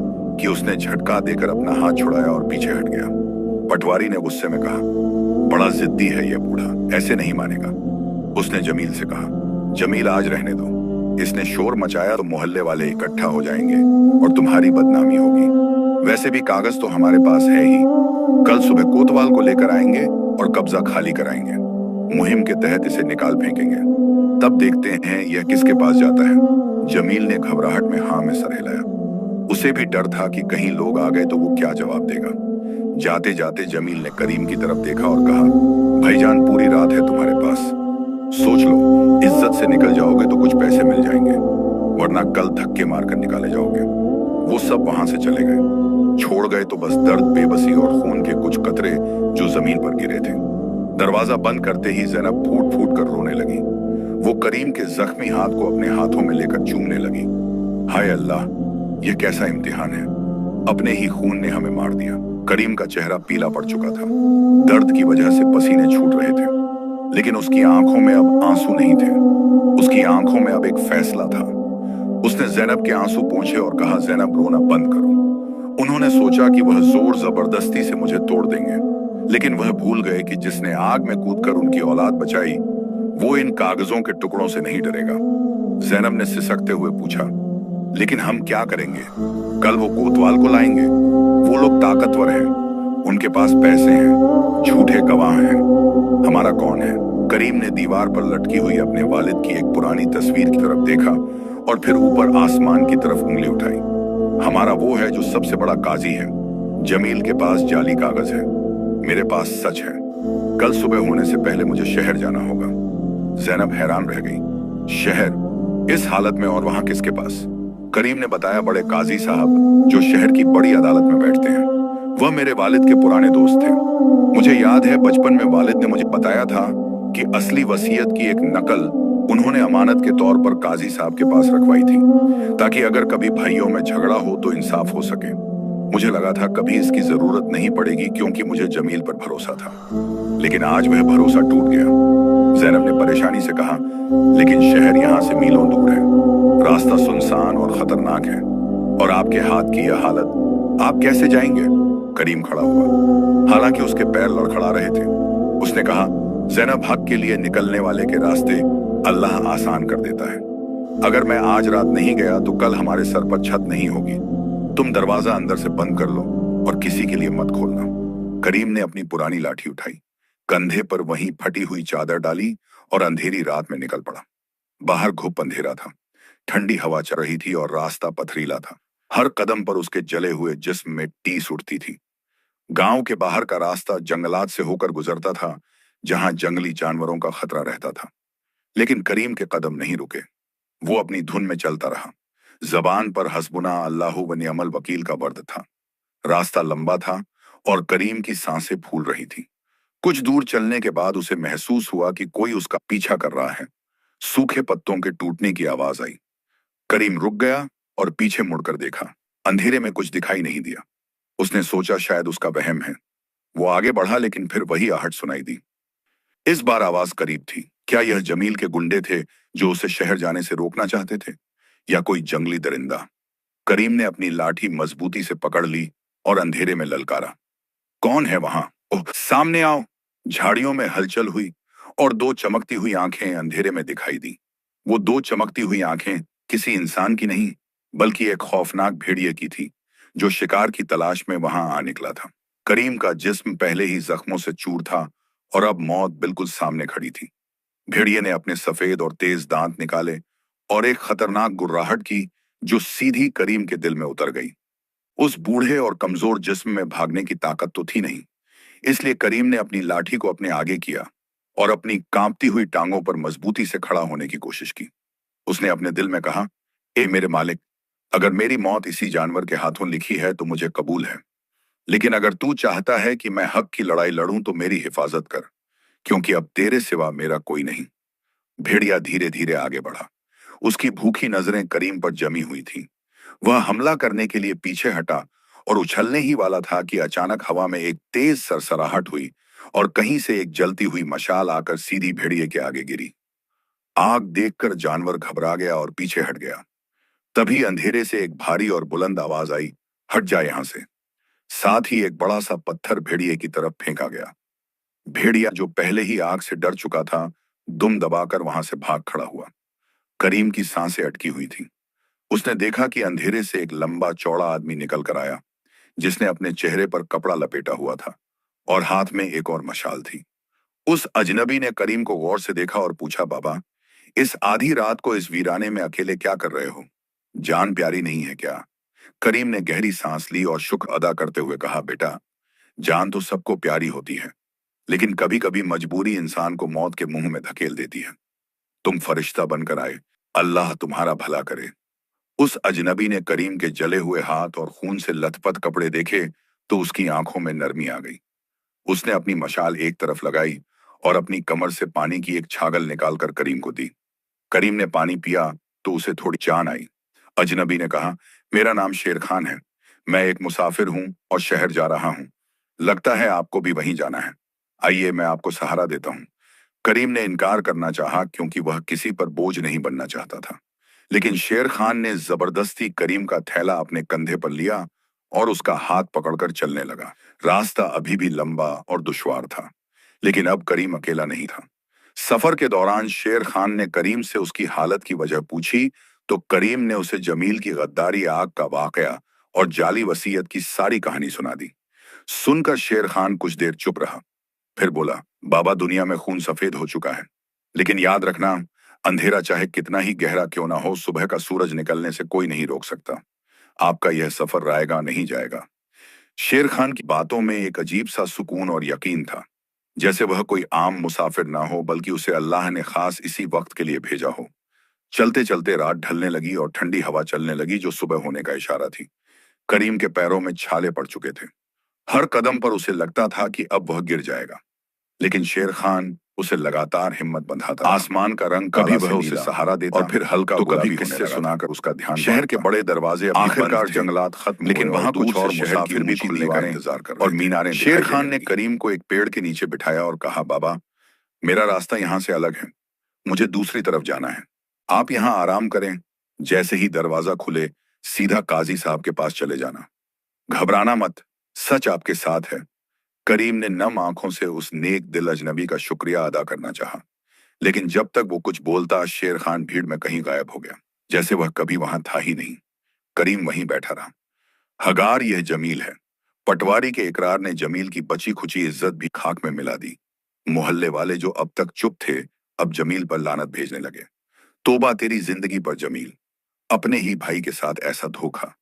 कि उसने झटका देकर अपना हाथ छुड़ाया और पीछे हट गया। पटवारी ने गुस्से में कहा, बड़ा जिद्दी है यह बूढ़ा, ऐसे नहीं मानेगा। उसने जमील से कहा, जमील आज रहने दो, इसने शोर मचाया तो मोहल्ले वाले इकट्ठा हो जाएंगे और तुम्हारी बदनामी होगी। वैसे भी कागज तो हमारे पास है ही, कल सुबह कोतवाल को लेकर आएंगे और कब्जा खाली कराएंगे। मुहिम के तहत इसे निकाल फेंकेंगे, तब देखते हैं यह किसके पास जाता है। जमील ने घबराहट में हाँ में सर हिलाया। उसे भी डर था कि कहीं लोग आ गए तो वो क्या जवाब देगा। जाते जाते जमील ने करीम की तरफ देखा और कहा, भाईजान पूरी रात है तुम्हारे पास, सोच लो, इज्जत से निकल जाओगे तो कुछ पैसे मिल जाएंगे, वरना कल धक्के मारकर निकाले जाओगे। वो सब वहां से चले गए, छोड़ गए तो बस दर्द, बेबसी और खून के कुछ कतरे जो जमीन पर गिरे थे। दरवाजा बंद करते ही ज़ैनब फूट फूट कर रोने लगी। वो करीम के जख्मी हाथ को अपने हाथों में लेकर चूमने लगी। हाय अल्लाह, यह कैसा इम्तिहान है, अपने ही खून ने हमें मार दिया। करीम का चेहरा पीला पड़ चुका था, दर्द की वजह से पसीने छूट रहे थे, लेकिन उसकी आंखों में अब आंसू नहीं थे। उसकी आंखों में अब एक फैसला था। उसने ज़ैनब के आंसू पोंछे और कहा, ज़ैनब रोना बंद करो। उन्होंने सोचा कि वह जोर जबरदस्ती से मुझे तोड़ देंगे, लेकिन वह भूल गए कि जिसने आग में कूदकर उनकी औलाद बचाई वो इन कागजों के टुकड़ों से नहीं डरेगा। ज़ैनब ने सिसकते हुए पूछा, लेकिन हम क्या करेंगे? कल वो कोतवाल को लाएंगे, वो लोग ताकतवर हैं, उनके पास पैसे हैं, झूठे गवाह हैं, हमारा कौन है? करीम ने दीवार पर लटकी हुई अपने वालिद की एक पुरानी तस्वीर की तरफ देखा और फिर ऊपर आसमान की तरफ उंगली उठाई। हमारा वो है जो सबसे बड़ा काजी है। जमील के पास जाली कागज है, मेरे पास सच है। कल सुबह होने से पहले मुझे शहर जाना होगा। ज़ैनब हैरान रह गई। शहर इस हालत में, और वहां किसके पास? करीम ने बताया, बड़े काजी साहब जो शहर की बड़ी अदालत में बैठते हैं, वह मेरे वालिद के पुराने दोस्त थे। मुझे याद है बचपन में वालिद ने मुझे बताया था कि असली वसीयत की एक नकल उन्होंने अमानत के तौर पर काजी साहब के पास रखवाई थी, ताकि अगर कभी भाइयों में झगड़ा हो तो इंसाफ हो सके। मुझे लगा था कभी इसकी जरूरत नहीं पड़ेगी, क्योंकि मुझे जमील पर भरोसा था, लेकिन आज वह भरोसा टूट गया। ज़ैनब ने परेशानी से कहा, लेकिन शहर यहाँ से मीलों दूर है, रास्ता सुनसान और खतरनाक है, और आपके हाथ की यह हालत, आप कैसे जाएंगे? करीम खड़ा हुआ, हालांकि उसके पैर लड़खड़ा रहे थे। उसने कहा, ज़ैनब, हक के लिए निकलने वाले के रास्ते अल्लाह आसान कर देता है। अगर मैं आज रात नहीं गया तो कल हमारे सर पर छत नहीं होगी। तुम दरवाजा अंदर से बंद कर लो और किसी के लिए मत खोलना। करीम ने अपनी पुरानी लाठी उठाई, कंधे पर वहीं फटी हुई चादर डाली और अंधेरी रात में निकल पड़ा। बाहर घुप अंधेरा था, ठंडी हवा चल रही थी और रास्ता पथरीला था। हर कदम पर उसके जले हुए जिस्म में टीस उठती थी। गांव के बाहर का रास्ता जंगलात से होकर गुजरता था, जहां जंगली जानवरों का खतरा रहता था। लेकिन करीम के कदम नहीं रुके। वो अपनी धुन में चलता रहा। जबान पर हस्बुना अल्लाहु व निअमल वकील का वर्द था। रास्ता लंबा था और करीम की सांसें फूल रही थी। कुछ दूर चलने के बाद उसे महसूस हुआ कि कोई उसका पीछा कर रहा है। सूखे पत्तों के टूटने की आवाज आई। करीम रुक गया और पीछे मुड़कर देखा। अंधेरे में कुछ दिखाई नहीं दिया। उसने सोचा शायद उसका वहम है। वो आगे बढ़ा, लेकिन फिर वही आहट सुनाई दी। इस बार आवाज करीब थी। क्या यह जमील के गुंडे थे जो उसे शहर जाने से रोकना चाहते थे, या कोई जंगली दरिंदा? करीम ने अपनी लाठी मजबूती से पकड़ ली और अंधेरे में ललकारा, कौन है वहां? ओह, सामने आओ! झाड़ियों में हलचल हुई और दो चमकती हुई आंखें अंधेरे में दिखाई दी। वो दो चमकती हुई आंखें किसी इंसान की नहीं, बल्कि एक खौफनाक भेड़िए की थी, जो शिकार की तलाश में वहां आ निकला था। करीम का जिस्म पहले ही जख्मों से चूर था और अब मौत बिल्कुल सामने खड़ी थी। भेड़िए ने अपने सफेद और तेज दांत निकाले और एक खतरनाक गुर्राहट की, जो सीधी करीम के दिल में उतर गई। उस बूढ़े और कमजोर जिस्म में भागने की ताकत तो थी नहीं, इसलिए करीम ने अपनी लाठी को अपने आगे किया और अपनी कांपती हुई टांगों पर मजबूती से खड़ा होने की कोशिश की। उसने अपने दिल में कहा, ए मेरे मालिक, अगर मेरी मौत इसी जानवर के हाथों लिखी है तो मुझे कबूल है, लेकिन अगर तू चाहता है कि मैं हक की लड़ाई लड़ूं तो मेरी हिफाजत कर, क्योंकि अब तेरे सिवा मेरा कोई नहीं। भेड़िया धीरे धीरे आगे बढ़ा। उसकी भूखी नजरें करीम पर जमी हुई थीं। वह हमला करने के लिए पीछे हटा और उछलने ही वाला था कि अचानक हवा में एक तेज सरसराहट हुई और कहीं से एक जलती हुई मशाल आकर सीधी भेड़िए के आगे गिरी। आग देखकर जानवर घबरा गया और पीछे हट गया। तभी अंधेरे से एक भारी और बुलंद आवाज आई, हट जा यहां से। साथ ही एक बड़ा सा पत्थर भेड़िए की तरफ फेंका गया। भेड़िया, जो पहले ही आग से डर चुका था, दुम दबाकर वहां से भाग खड़ा हुआ। करीम की सांसें अटकी हुई थी। उसने देखा कि अंधेरे से एक लंबा चौड़ा आदमी निकल कर आया, जिसने अपने चेहरे पर कपड़ा लपेटा हुआ था और हाथ में एक और मशाल थी। उस अजनबी ने करीम को गौर से देखा और पूछा, बाबा, इस आधी रात को इस वीराने में अकेले क्या कर रहे हो? जान प्यारी नहीं है क्या? करीम ने गहरी सांस ली और शुक्र अदा करते हुए कहा, बेटा, जान तो सबको प्यारी होती है, लेकिन कभी कभी मजबूरी इंसान को मौत के मुंह में धकेल देती है। तुम फरिश्ता बनकर आए, अल्लाह तुम्हारा भला करे। उस अजनबी ने करीम के जले हुए हाथ और खून से लथपथ कपड़े देखे तो उसकी आंखों में नरमी आ गई। उसने अपनी मशाल एक तरफ लगाई और अपनी कमर से पानी की एक छागल निकालकर करीम को दी। करीम ने पानी पिया तो उसे थोड़ी जान आई। अजनबी ने कहा, मेरा नाम शेर खान है। मैं एक मुसाफिर हूं और शहर जा रहा हूं। लगता है आपको भी वहीं जाना है। आइए, मैं आपको सहारा देता हूं। करीम ने इनकार करना चाहा, क्योंकि वह किसी पर बोझ नहीं बनना चाहता था। लेकिन शेर खान ने जबरदस्ती करीम का थैला अपने कंधे पर लिया और उसका हाथ पकड़कर चलने लगा। रास्ता अभी भी लंबा और दुश्वार था, लेकिन अब करीम अकेला नहीं था। सफर के दौरान शेर खान ने करीम से उसकी हालत की वजह पूछी तो करीम ने उसे जमील की गद्दारी, आग का वाकया और जाली वसीयत की सारी कहानी सुना दी। सुनकर शेर खान कुछ देर चुप रहा, फिर बोला, बाबा, दुनिया में खून सफेद हो चुका है, लेकिन याद रखना, अंधेरा चाहे कितना ही गहरा क्यों ना हो, सुबह का सूरज निकलने से कोई नहीं रोक सकता। आपका यह सफर रायगा नहीं जाएगा। शेर खान की बातों में एक अजीब सा सुकून और यकीन था, जैसे वह कोई आम मुसाफिर ना हो, बल्कि उसे अल्लाह ने खास इसी वक्त के लिए भेजा हो। चलते चलते रात ढलने लगी और ठंडी हवा चलने लगी, जो सुबह होने का इशारा थी। करीम के पैरों में छाले पड़ चुके थे। हर कदम पर उसे लगता था कि अब वह गिर जाएगा, लेकिन शेर खान उसे लगातार हिम्मत बंधाता रहा। आसमान का रंग कभी वह उसे सहारा देता और फिर हल्का तो कभी किस्से सुनाकर उसका ध्यान शहर के बड़े दरवाजे आखिरकार जंगलात खत्म, लेकिन वहां कुछ और मुसाफिर भी खुलने का इंतजार कर और मीनारें। शेर खान ने करीम को एक पेड़ के नीचे बिठाया और कहा, बाबा, मेरा रास्ता यहाँ से अलग है। मुझे दूसरी तरफ जाना है। आप यहाँ आराम करें। जैसे ही दरवाजा खुले, सीधा काजी साहब के पास चले जाना। घबराना मत, सच आपके साथ है। करीम ने नम आंखों से उस नेक दिल अजनबी का शुक्रिया अदा करना चाहा, लेकिन जब तक वो कुछ बोलता, शेर खान भीड़ में कहीं गायब हो गया, जैसे वह कभी वहां था ही नहीं। करीम वहीं बैठा रहा। हगार, यह जमील है। पटवारी के इकरार ने जमील की बची खुची इज्जत भी खाक में मिला दी। मोहल्ले वाले जो अब तक चुप थे अब जमील पर लानत भेजने लगे। तौबा तेरी जिंदगी पर जमील, अपने ही भाई के साथ ऐसा धोखा।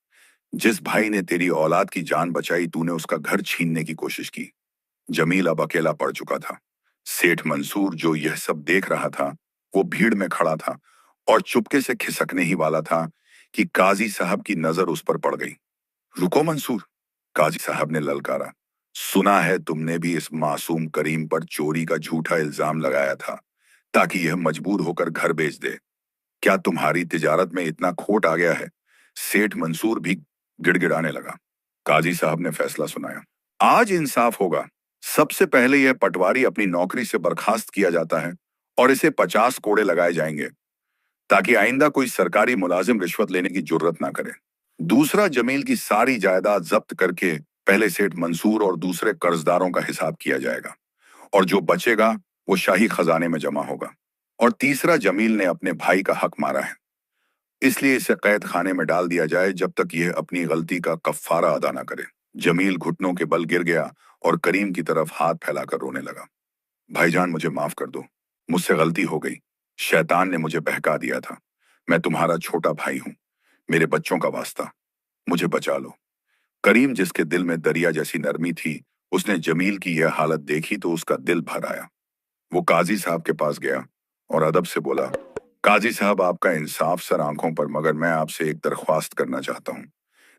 जिस भाई ने तेरी औलाद की जान बचाई तूने उसका घर छीनने की कोशिश की। जमील अब अकेला पड़ चुका था। सेठ मंसूर जो यह सब देख रहा था वो भीड़ में खड़ा था और चुपके से खिसकने ही वाला था कि काजी साहब की नजर उस पर पड़ गई। रुको मंसूर, काजी साहब ने ललकारा। सुना है तुमने भी इस मासूम करीम पर चोरी का झूठा इल्जाम लगाया था ताकि यह मजबूर होकर घर बेच दे। क्या तुम्हारी तिजारत में इतना खोट आ गया है? सेठ मंसूर भी गिड़गिड़ाने लगा। काजी साहब ने फैसला सुनाया। आज इंसाफ होगा। सबसे पहले यह पटवारी अपनी नौकरी से बर्खास्त किया जाता है और इसे 50 कोड़े लगाए जाएंगे ताकि आइंदा कोई सरकारी मुलाजिम रिश्वत लेने की जुर्रत ना करे। दूसरा, जमील की सारी जायदाद जब्त करके पहले सेठ मंसूर और दूसरे कर्जदारों का हिसाब किया जाएगा और जो बचेगा वो शाही खजाने में जमा होगा। और तीसरा, जमील ने अपने भाई का हक मारा है, इसलिए इसे कैद खाने में डाल दिया जाए जब तक यह अपनी गलती का कफ्फारा अदा ना करे। जमील घुटनों के बल गिर गया और करीम की तरफ हाथ फैलाकर रोने लगा। भाईजान मुझे माफ कर दो, मुझसे गलती हो गई। शैतान ने मुझे बहका दिया था। मैं तुम्हारा छोटा भाई हूं, मेरे बच्चों का वास्ता, मुझे बचा लो। करीम जिसके दिल में दरिया जैसी नरमी थी, उसने जमील की यह हालत देखी तो उसका दिल भर आया। वो काजी साहब के पास गया और अदब से बोला, काजी साहब आपका इंसाफ सर आंखों पर, मगर मैं आपसे एक दरख्वास्त करना चाहता हूँ।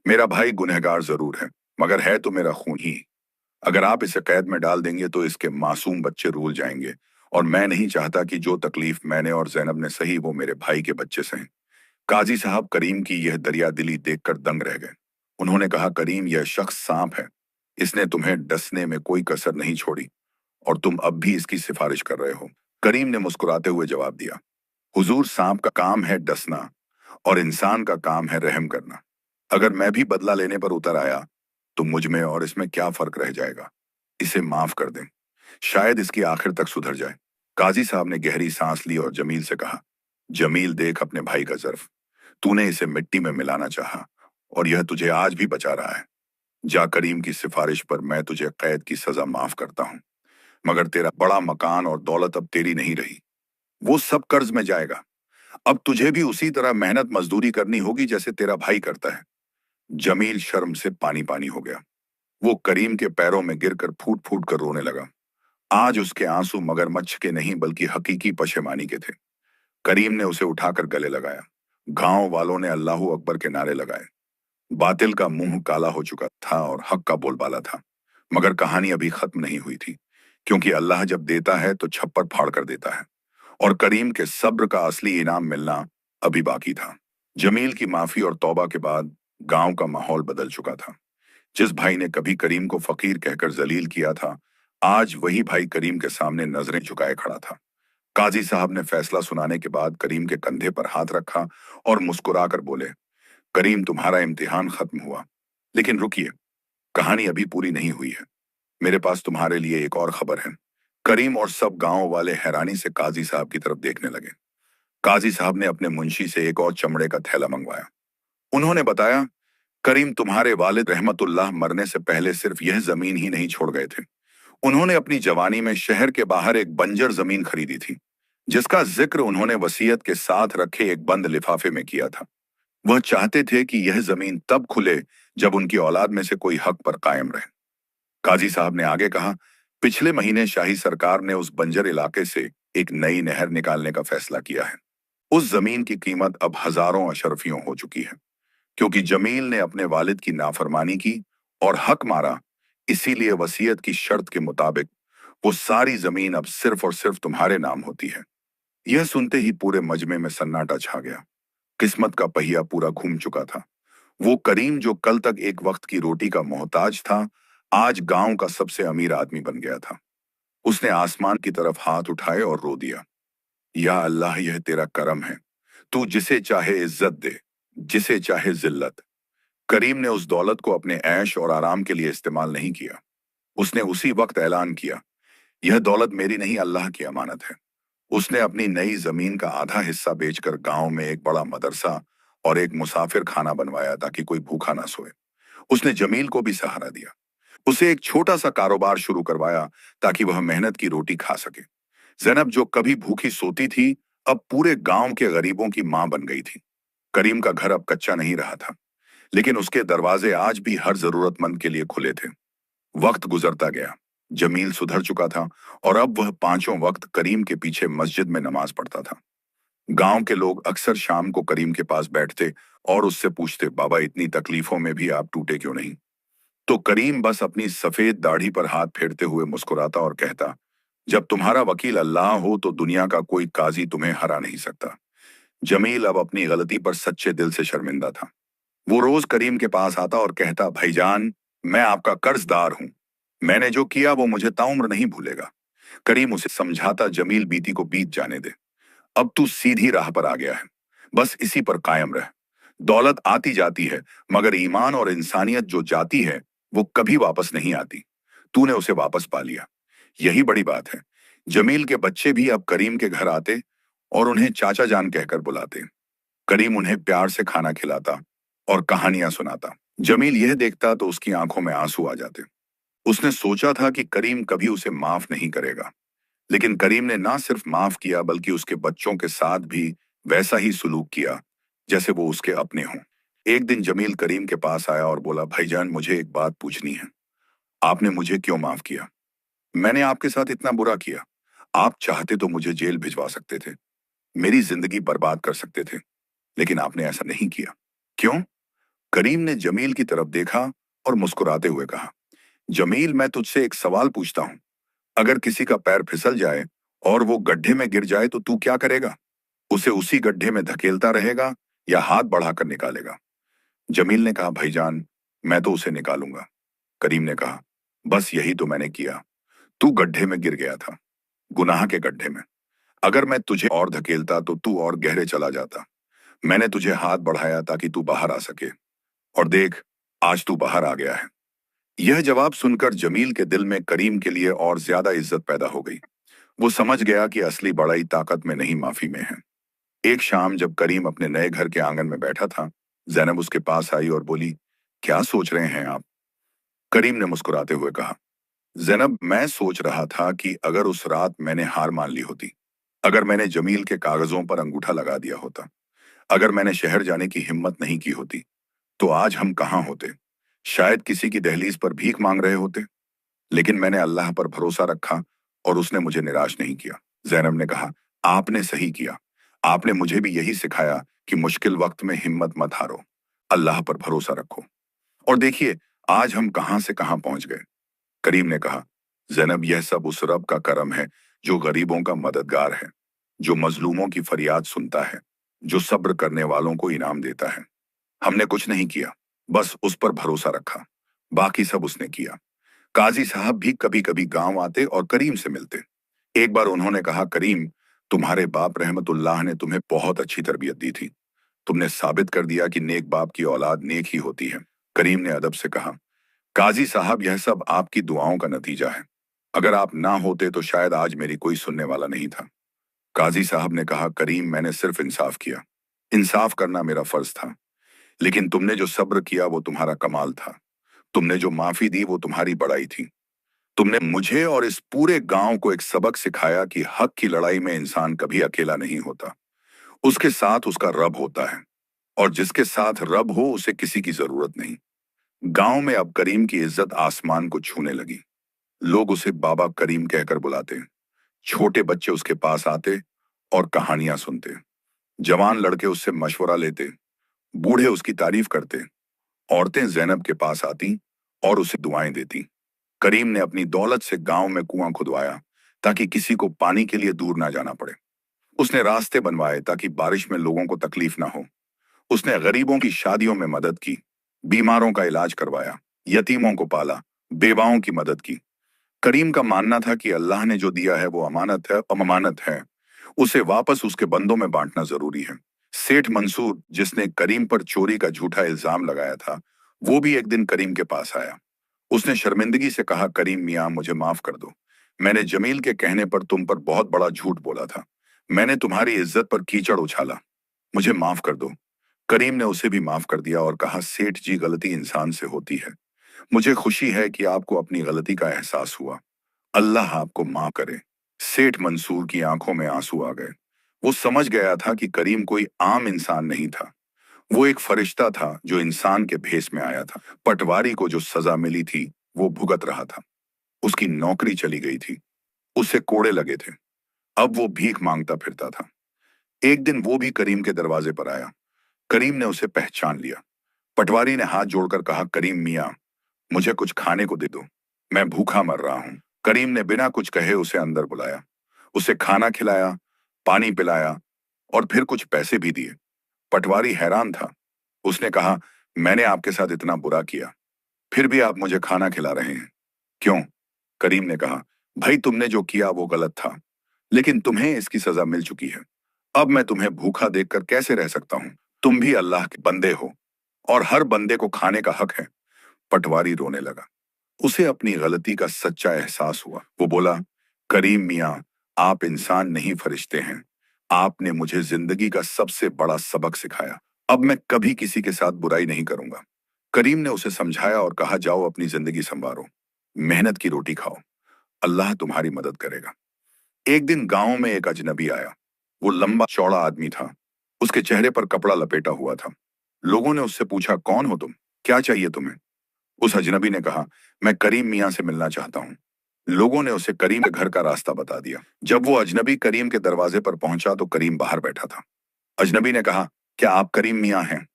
मेरा भाई गुनहगार जरूर है मगर है तो मेरा खून ही। अगर आप इसे कैद में डाल देंगे तो इसके मासूम बच्चे रूल जाएंगे और मैं नहीं चाहता कि जो तकलीफ मैंने और जैनब ने सही वो मेरे भाई के बच्चे सहें। काजी साहब करीम की यह दरिया दिली देखकर दंग रह गए। उन्होंने कहा, करीम यह शख्स सांप है, इसने तुम्हें डसने में कोई कसर नहीं छोड़ी और तुम अब भी इसकी सिफारिश कर रहे हो। करीम ने मुस्कुराते हुए जवाब दिया, हुजूर सांप का काम है डसना और इंसान का काम है रहम करना। अगर मैं भी बदला लेने पर उतर आया तो मुझ में और इसमें क्या फर्क रह जाएगा? इसे माफ कर दें, शायद इसकी आखिर तक सुधर जाए। काजी साहब ने गहरी सांस ली और जमील से कहा, जमील देख अपने भाई का ज़र्फ, तूने इसे मिट्टी में मिलाना चाहा और यह तुझे आज भी बचा रहा है। जा, करीम की सिफारिश पर मैं तुझे कैद की सजा माफ करता हूं, मगर तेरा बड़ा मकान और दौलत अब तेरी नहीं रही, वो सब कर्ज में जाएगा। अब तुझे भी उसी तरह मेहनत मजदूरी करनी होगी जैसे तेरा भाई करता है। जमील शर्म से पानी पानी हो गया। वो करीम के पैरों में गिरकर फूट फूट कर रोने लगा। आज उसके आंसू मगरमच्छ के नहीं बल्कि हकीकी पशेमानी के थे। करीम ने उसे उठाकर गले लगाया। गांव वालों ने अल्लाहू अकबर के नारे लगाए। बातिल का मुंह काला हो चुका था और हक का बोलबाला था। मगर कहानी अभी खत्म नहीं हुई थी, क्योंकि अल्लाह जब देता है तो छप्पर फाड़ कर देता है और करीम के सब्र का असली इनाम मिलना अभी बाकी था। जमील की माफी और तौबा के बाद गांव का माहौल बदल चुका था। जिस भाई ने कभी करीम को फकीर कहकर जलील किया था, आज वही भाई करीम के सामने नजरें झुकाए खड़ा था। काजी साहब ने फैसला सुनाने के बाद करीम के कंधे पर हाथ रखा और मुस्कुराकर बोले, करीम तुम्हारा इम्तिहान खत्म हुआ, लेकिन रुकिए, कहानी अभी पूरी नहीं हुई है। मेरे पास तुम्हारे लिए एक और खबर है। करीम और सब गांव वाले हैरानी से काजी साहब की तरफ देखने लगे। काजी साहब ने अपने मुंशी से एक और चमड़े का थैला मंगवाया। उन्होंने बताया, करीम तुम्हारे वालिद रहमतुल्लाह मरने से पहले सिर्फ यह जमीन ही नहीं छोड़ गए थे, उन्होंने अपनी जवानी में शहर के बाहर एक बंजर जमीन खरीदी थी, जिसका जिक्र उन्होंने वसीयत के साथ रखे एक बंद लिफाफे में किया था। वह चाहते थे कि यह जमीन तब खुले जब उनकी औलाद में से कोई हक पर कायम रहे। काजी साहब ने आगे कहा, पिछले महीने शाही सरकार ने उस बंजर इलाके से एक नई नहर निकालने का फैसला किया है। उस जमीन की कीमत अब हजारों अशरफियों हो चुकी है, क्योंकि जमील ने अपने वालिद की नाफरमानी की और हक मारा। इसीलिए वसीयत की शर्त के मुताबिक वो सारी जमीन अब सिर्फ और सिर्फ तुम्हारे नाम होती है। यह सुनते ही पूरे मजमे में सन्नाटा छा गया। किस्मत का पहिया पूरा घूम चुका था। वो करीम जो कल तक एक वक्त की रोटी का मोहताज था, आज गांव का सबसे अमीर आदमी बन गया था। उसने आसमान की तरफ हाथ उठाए और रो दिया, या अल्लाह यह तेरा करम है, तू जिसे चाहे इज्जत दे, जिसे चाहे जिल्लत। करीम ने उस दौलत को अपने ऐश और आराम के लिए इस्तेमाल नहीं किया। उसने उसी वक्त ऐलान किया, यह दौलत मेरी नहीं अल्लाह की अमानत है। उसने अपनी नई जमीन का आधा हिस्सा बेचकर गांव में एक बड़ा मदरसा और एक मुसाफिर खाना बनवाया ताकि कोई भूखा ना सोए। उसने जमील को भी सहारा दिया। उसे एक छोटा सा कारोबार शुरू करवाया ताकि वह मेहनत की रोटी खा सके। जैनब जो कभी भूखी सोती थी, अब पूरे गांव के गरीबों की मां बन गई थी। करीम का घर अब कच्चा नहीं रहा था, लेकिन उसके दरवाजे आज भी हर जरूरतमंद के लिए खुले थे। वक्त गुजरता गया। जमील सुधर चुका था और अब वह पांचों वक्त करीम के पीछे मस्जिद में नमाज पढ़ता था। गांव के लोग अक्सर शाम को करीम के पास बैठते और उससे पूछते, बाबा इतनी तकलीफों में भी आप टूटे क्यों नहीं? तो करीम बस अपनी सफेद दाढ़ी पर हाथ फेरते हुए मुस्कुराता और कहता, जब तुम्हारा वकील अल्लाह हो तो दुनिया का कोई काजी तुम्हें हरा नहीं सकता। जमील अब अपनी गलती पर सच्चे दिल से शर्मिंदा था। वो रोज करीम के पास आता और कहता, भाईजान, मैं आपका कर्जदार हूं। मैंने जो किया वो मुझे ताउम्र नहीं भूलेगा। करीम उसे समझाता, जमील बीती को बीत जाने दे। अब तू सीधी राह पर आ गया है, बस इसी पर कायम रह। दौलत आती जाती है, मगर ईमान और इंसानियत जो जाती है वो कभी वापस नहीं आती। तूने उसे वापस पा लिया, यही बड़ी बात है। जमील के बच्चे भी अब करीम के घर आते और उन्हें चाचा जान कहकर बुलाते। करीम उन्हें प्यार से खाना खिलाता और कहानियां सुनाता। जमील यह देखता तो उसकी आंखों में आंसू आ जाते। उसने सोचा था कि करीम कभी उसे माफ नहीं करेगा, लेकिन करीम ने ना सिर्फ माफ किया बल्कि उसके बच्चों के साथ भी वैसा ही सुलूक किया जैसे वो उसके अपने हों। एक दिन जमील करीम के पास आया और बोला, भाईजान, मुझे एक बात पूछनी है। आपने मुझे क्यों माफ किया? मैंने आपके साथ इतना बुरा किया? आप चाहते तो मुझे जेल भिजवा सकते थे, मेरी जिंदगी बर्बाद कर सकते थे, लेकिन आपने ऐसा नहीं किया। क्यों? करीम ने जमील की तरफ देखा और मुस्कुराते हुए कहा, जमील, मैं तुझसे एक सवाल पूछता हूं। अगर किसी का पैर फिसल जाए और वो गड्ढे में गिर जाए तो तू क्या करेगा? उसे उसी गड्ढे में धकेलता रहेगा या हाथ बढ़ाकर निकालेगा? जमील ने कहा, भाईजान, मैं तो उसे निकालूंगा। करीम ने कहा, बस यही तो मैंने किया। तू गड्ढे में गिर गया था, गुनाह के गड्ढे में। अगर मैं तुझे और धकेलता तो तू और गहरे चला जाता। मैंने तुझे हाथ बढ़ाया ताकि तू बाहर आ सके, और देख, आज तू बाहर आ गया है। यह जवाब सुनकर जमील के दिल में करीम के लिए और ज्यादा इज्जत पैदा हो गई। वो समझ गया कि असली बड़ाई ताकत में नहीं, माफी में है। एक शाम जब करीम अपने नए घर के आंगन में बैठा था, जैनब उसके पास आई और बोली, क्या सोच रहे हैं आप? करीम ने मुस्कुराते हुए कहा, जैनब, मैं सोच रहा था कि अगर उस रात मैंने हार मान ली होती, अगर मैंने जमील के कागजों पर अंगूठा लगा दिया होता, अगर मैंने शहर जाने की हिम्मत नहीं की होती, तो आज हम कहाँ होते? शायद किसी की दहलीज पर भीख मांग रहे होते। लेकिन मैंने अल्लाह पर भरोसा रखा और उसने मुझे निराश नहीं किया। जैनब ने कहा, आपने सही किया। आपने मुझे भी यही सिखाया कि मुश्किल वक्त में हिम्मत मत हारो, अल्लाह पर भरोसा रखो। और देखिए, आज हम कहां से कहां पहुंच गए। करीम ने कहा, जैनब, यह सब उस रब का करम है जो गरीबों का मददगार है, जो मजलूमों की फरियाद सुनता है, जो सब्र करने वालों को इनाम देता है। हमने कुछ नहीं किया, बस उस पर भरोसा रखा, बाकी सब उसने किया। काजी साहब भी कभी कभी गांव आते और करीम से मिलते। एक बार उन्होंने कहा, करीम, तुम्हारे बाप रहमतुल्लाह ने तुम्हें बहुत अच्छी तरबियत दी थी। तुमने साबित कर दिया कि नेक बाप की औलाद नेक ही होती है। करीम ने अदब से कहा, काजी साहब, यह सब आपकी दुआओं का नतीजा है। अगर आप ना होते तो शायद आज मेरी कोई सुनने वाला नहीं था। काजी साहब ने कहा, करीम, मैंने सिर्फ इंसाफ किया। इंसाफ करना मेरा फर्ज था, लेकिन तुमने जो सब्र किया वो तुम्हारा कमाल था। तुमने जो माफी दी वो तुम्हारी बड़ाई थी। तुमने मुझे और इस पूरे गांव को एक सबक सिखाया कि हक की लड़ाई में इंसान कभी अकेला नहीं होता, उसके साथ उसका रब होता है, और जिसके साथ रब हो उसे किसी की जरूरत नहीं। गांव में अब करीम की इज्जत आसमान को छूने लगी। लोग उसे बाबा करीम कहकर बुलाते। छोटे बच्चे उसके पास आते और कहानियां सुनते। जवान लड़के उससे मशवरा लेते। बूढ़े उसकी तारीफ करते। औरतें जैनब के पास आती और उसे दुआएं देती। करीम ने अपनी दौलत से गांव में कुआं खुदवाया ताकि किसी को पानी के लिए दूर ना जाना पड़े। उसने रास्ते बनवाए ताकि बारिश में लोगों को तकलीफ ना हो। उसने गरीबों की शादियों में मदद की, बीमारों का इलाज करवाया, यतीमों को पाला, बेवाओं की मदद की। करीम का मानना था कि अल्लाह ने जो दिया है वो अमानत है और अमानत है, उसे वापस उसके बंदों में बांटना जरूरी है। सेठ मंसूर, जिसने करीम पर चोरी का झूठा इल्जाम लगाया था, वो भी एक दिन करीम के पास आया। उसने शर्मिंदगी से कहा, करीम मियां, मुझे माफ कर दो। मैंने जमील के कहने पर तुम पर बहुत बड़ा झूठ बोला था। मैंने तुम्हारी इज्जत पर कीचड़ उछाला। मुझे माफ कर दो। करीम ने उसे भी माफ कर दिया और कहा, सेठ जी, गलती इंसान से होती है, मुझे खुशी है कि आपको अपनी गलती का एहसास हुआ। अल्लाह आपको माफ करे। सेठ मंसूर की आंखों में आंसू आ गए। वो समझ गया था कि करीम कोई आम इंसान नहीं था। वो एक फरिश्ता था जो इंसान के भेष में आया था। पटवारी को जो सजा मिली थी वो भुगत रहा था। उसकी नौकरी चली गई थी। उसे कोड़े लगे थे। अब वो भीख मांगता फिरता था। एक दिन वो भी करीम के दरवाजे पर आया। करीम ने उसे पहचान लिया। पटवारी ने हाथ जोड़कर कहा, करीम मियाँ, मुझे कुछ खाने को दे दो। मैं भूखा मर रहा हूं। करीम ने बिना कुछ कहे उसे अंदर बुलाया। उसे खाना खिलाया, पानी पिलाया और फिर कुछ पैसे भी दिए। पटवारी हैरान था। उसने कहा, मैंने आपके साथ इतना बुरा किया, फिर भी आप मुझे खाना खिला रहे हैं, क्यों? करीम ने कहा, भाई तुमने जो किया वो गलत था, लेकिन तुम्हें इसकी सजा मिल चुकी है। अब मैं तुम्हें भूखा देखकर कैसे रह सकता हूं? तुम भी अल्लाह के बंदे हो और हर बंदे को खाने का हक है। पटवारी रोने लगा। उसे अपनी गलती का सच्चा एहसास हुआ। वो बोला, करीम मियाँ, आप इंसान नहीं फरिश्ते हैं। आपने मुझे जिंदगी का सबसे बड़ा सबक सिखाया। अब मैं कभी किसी के साथ बुराई नहीं करूंगा। करीम ने उसे समझाया और कहा, जाओ अपनी जिंदगी संवारो, मेहनत की रोटी खाओ, अल्लाह तुम्हारी मदद करेगा। एक दिन गांव में एक अजनबी आया। वो लंबा चौड़ा आदमी था। उसके चेहरे पर कपड़ा लपेटा हुआ था। लोगों ने उससे पूछा, कौन हो तुम? क्या चाहिए तुम्हें? उस अजनबी ने कहा, मैं करीम मियाँ से मिलना चाहता हूँ। लोगों ने उसे करीम के घर का रास्ता बता दिया। जब वो अजनबी करीम के दरवाजे पर पहुंचा तो करीम बाहर बैठा था। अजनबी ने कहा, क्या आप करीम मियाँ हैं?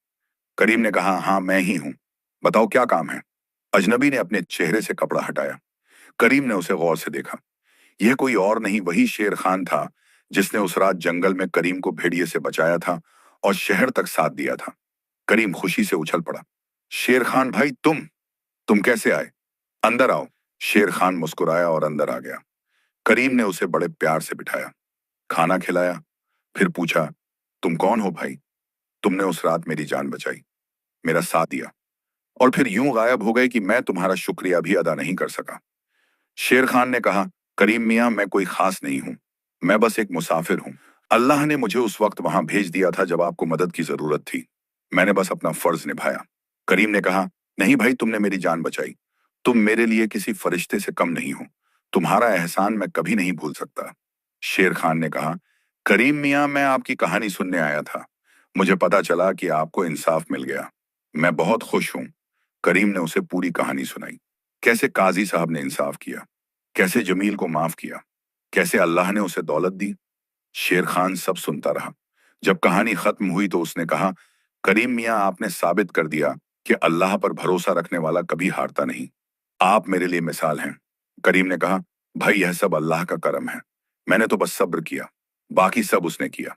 करीम ने कहा, हाँ मैं ही हूँ। बताओ क्या काम है? अजनबी ने अपने चेहरे से कपड़ा हटाया। करीम ने उसे गौर से देखा। यह कोई और नहीं, वही शेर खान था जिसने उस रात जंगल में करीम को भेड़िए से बचाया था और शहर तक साथ दिया था। करीम खुशी से उछल पड़ा। शेर खान भाई, तुम कैसे आए? अंदर आओ। शेर खान मुस्कुराया और अंदर आ गया। करीम ने उसे बड़े प्यार से बिठाया, खाना खिलाया, फिर पूछा, तुम कौन हो भाई? तुमने उस रात मेरी जान बचाई, मेरा साथ दिया और फिर यूं गायब हो गए कि मैं तुम्हारा शुक्रिया भी अदा नहीं कर सका। शेर खान ने कहा, करीम मियाँ, मैं कोई खास नहीं हूं, मैं बस एक मुसाफिर हूं। अल्लाह ने मुझे उस वक्त वहां भेज दिया था जब आपको मदद की जरूरत थी। मैंने बस अपना फर्ज निभाया। करीम ने कहा, नहीं भाई, तुमने मेरी जान बचाई। तुम मेरे लिए किसी फरिश्ते से कम नहीं हो। तुम्हारा एहसान मैं कभी नहीं भूल सकता। शेर खान ने कहा, करीम मियाँ, मैं आपकी कहानी सुनने आया था। मुझे पता चला कि आपको इंसाफ मिल गया। मैं बहुत खुश हूं। करीम ने उसे पूरी कहानी सुनाई। कैसे काजी साहब ने इंसाफ किया, कैसे जमील को माफ किया, कैसे अल्लाह ने उसे दौलत दी। शेर खान सब सुनता रहा। जब कहानी खत्म हुई तो उसने कहा, करीम मियाँ, आपने साबित कर दिया कि अल्लाह पर भरोसा रखने वाला कभी हारता नहीं। आप मेरे लिए मिसाल हैं। करीम ने कहा, भाई यह सब अल्लाह का करम है। मैंने तो बस सब्र किया, बाकी सब उसने किया।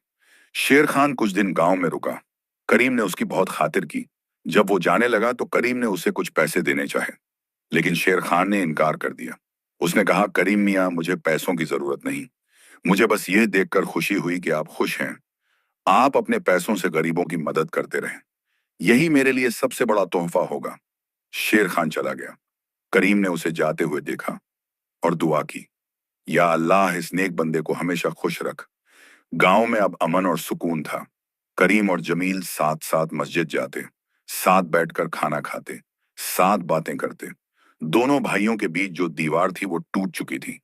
शेर खान कुछ दिन गांव में रुका। करीम ने उसकी बहुत खातिर की। जब वो जाने लगा तो करीम ने उसे कुछ पैसे देने चाहे, लेकिन शेर खान ने इनकार कर दिया। उसने कहा, करीम मियाँ, मुझे पैसों की जरूरत नहीं। मुझे बस यह देखकर खुशी हुई कि आप खुश हैं। आप अपने पैसों से गरीबों की मदद करते रहें, यही मेरे लिए सबसे बड़ा तोहफा होगा। शेर खान चला गया। करीम ने उसे जाते हुए देखा और दुआ की, या अल्लाह, इस नेक बंदे को हमेशा खुश रख। गांव में अब अमन और सुकून था। करीम और जमील साथ साथ मस्जिद जाते, साथ बैठकर खाना खाते, साथ बातें करते। दोनों भाइयों के बीच जो दीवार थी वो टूट चुकी थी।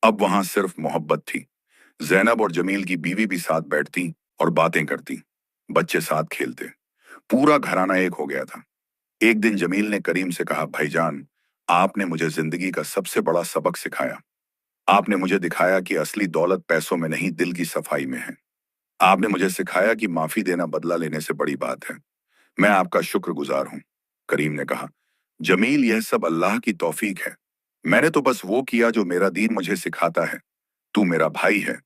अब वहां सिर्फ मोहब्बत थी। जैनब और जमील की बीवी भी साथ बैठती और बातें करती। बच्चे साथ खेलते। पूरा घराना एक हो गया था। एक दिन जमील ने करीम से कहा, भाईजान, आपने मुझे जिंदगी का सबसे बड़ा सबक सिखाया। आपने मुझे दिखाया कि असली दौलत पैसों में नहीं, दिल की सफाई में है। आपने मुझे सिखाया कि माफी देना बदला लेने से बड़ी बात है। मैं आपका शुक्रगुजार हूं। करीम ने कहा, जमील, यह सब अल्लाह की तौफीक है। मैंने तो बस वो किया जो मेरा दीन मुझे सिखाता है। तू मेरा भाई है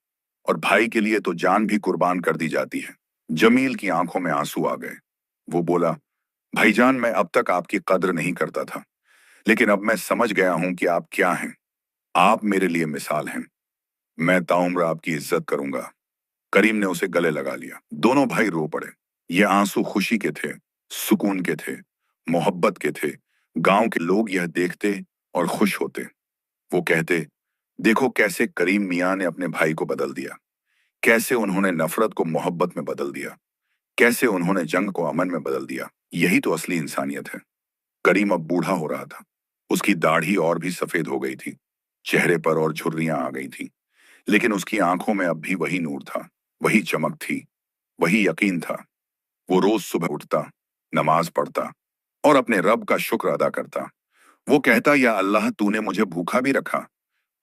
और भाई के लिए तो जान भी कुर्बान कर दी जाती है। जमील की आंखों में आंसू आ गए। वो बोला, भाईजान, मैं अब तक आपकी कद्र नहीं करता था, लेकिन अब मैं समझ गया हूं कि आप क्या हैं। आप मेरे लिए मिसाल हैं। मैं ताउम्र आपकी इज्जत करूंगा। करीम ने उसे गले लगा लिया। दोनों भाई रो पड़े। ये आंसू खुशी के थे, सुकून के थे, मोहब्बत के थे। गांव के लोग यह देखते और खुश होते। वो कहते, देखो कैसे करीम मियाँ ने अपने भाई को बदल दिया, कैसे उन्होंने नफरत को मोहब्बत में बदल दिया, कैसे उन्होंने जंग को अमन में बदल दिया। यही तो असली इंसानियत है। करीम अब बूढ़ा हो रहा था। उसकी दाढ़ी और भी सफेद हो गई थी, चेहरे पर और झुर्रियां आ गई थी, लेकिन उसकी आंखों में अब भी वही नूर था, वही चमक थी, वही यकीन था। वो रोज सुबह उठता, नमाज पढ़ता और अपने रब का शुक्र अदा करता। वो कहता, या अल्लाह, तूने मुझे भूखा भी रखा,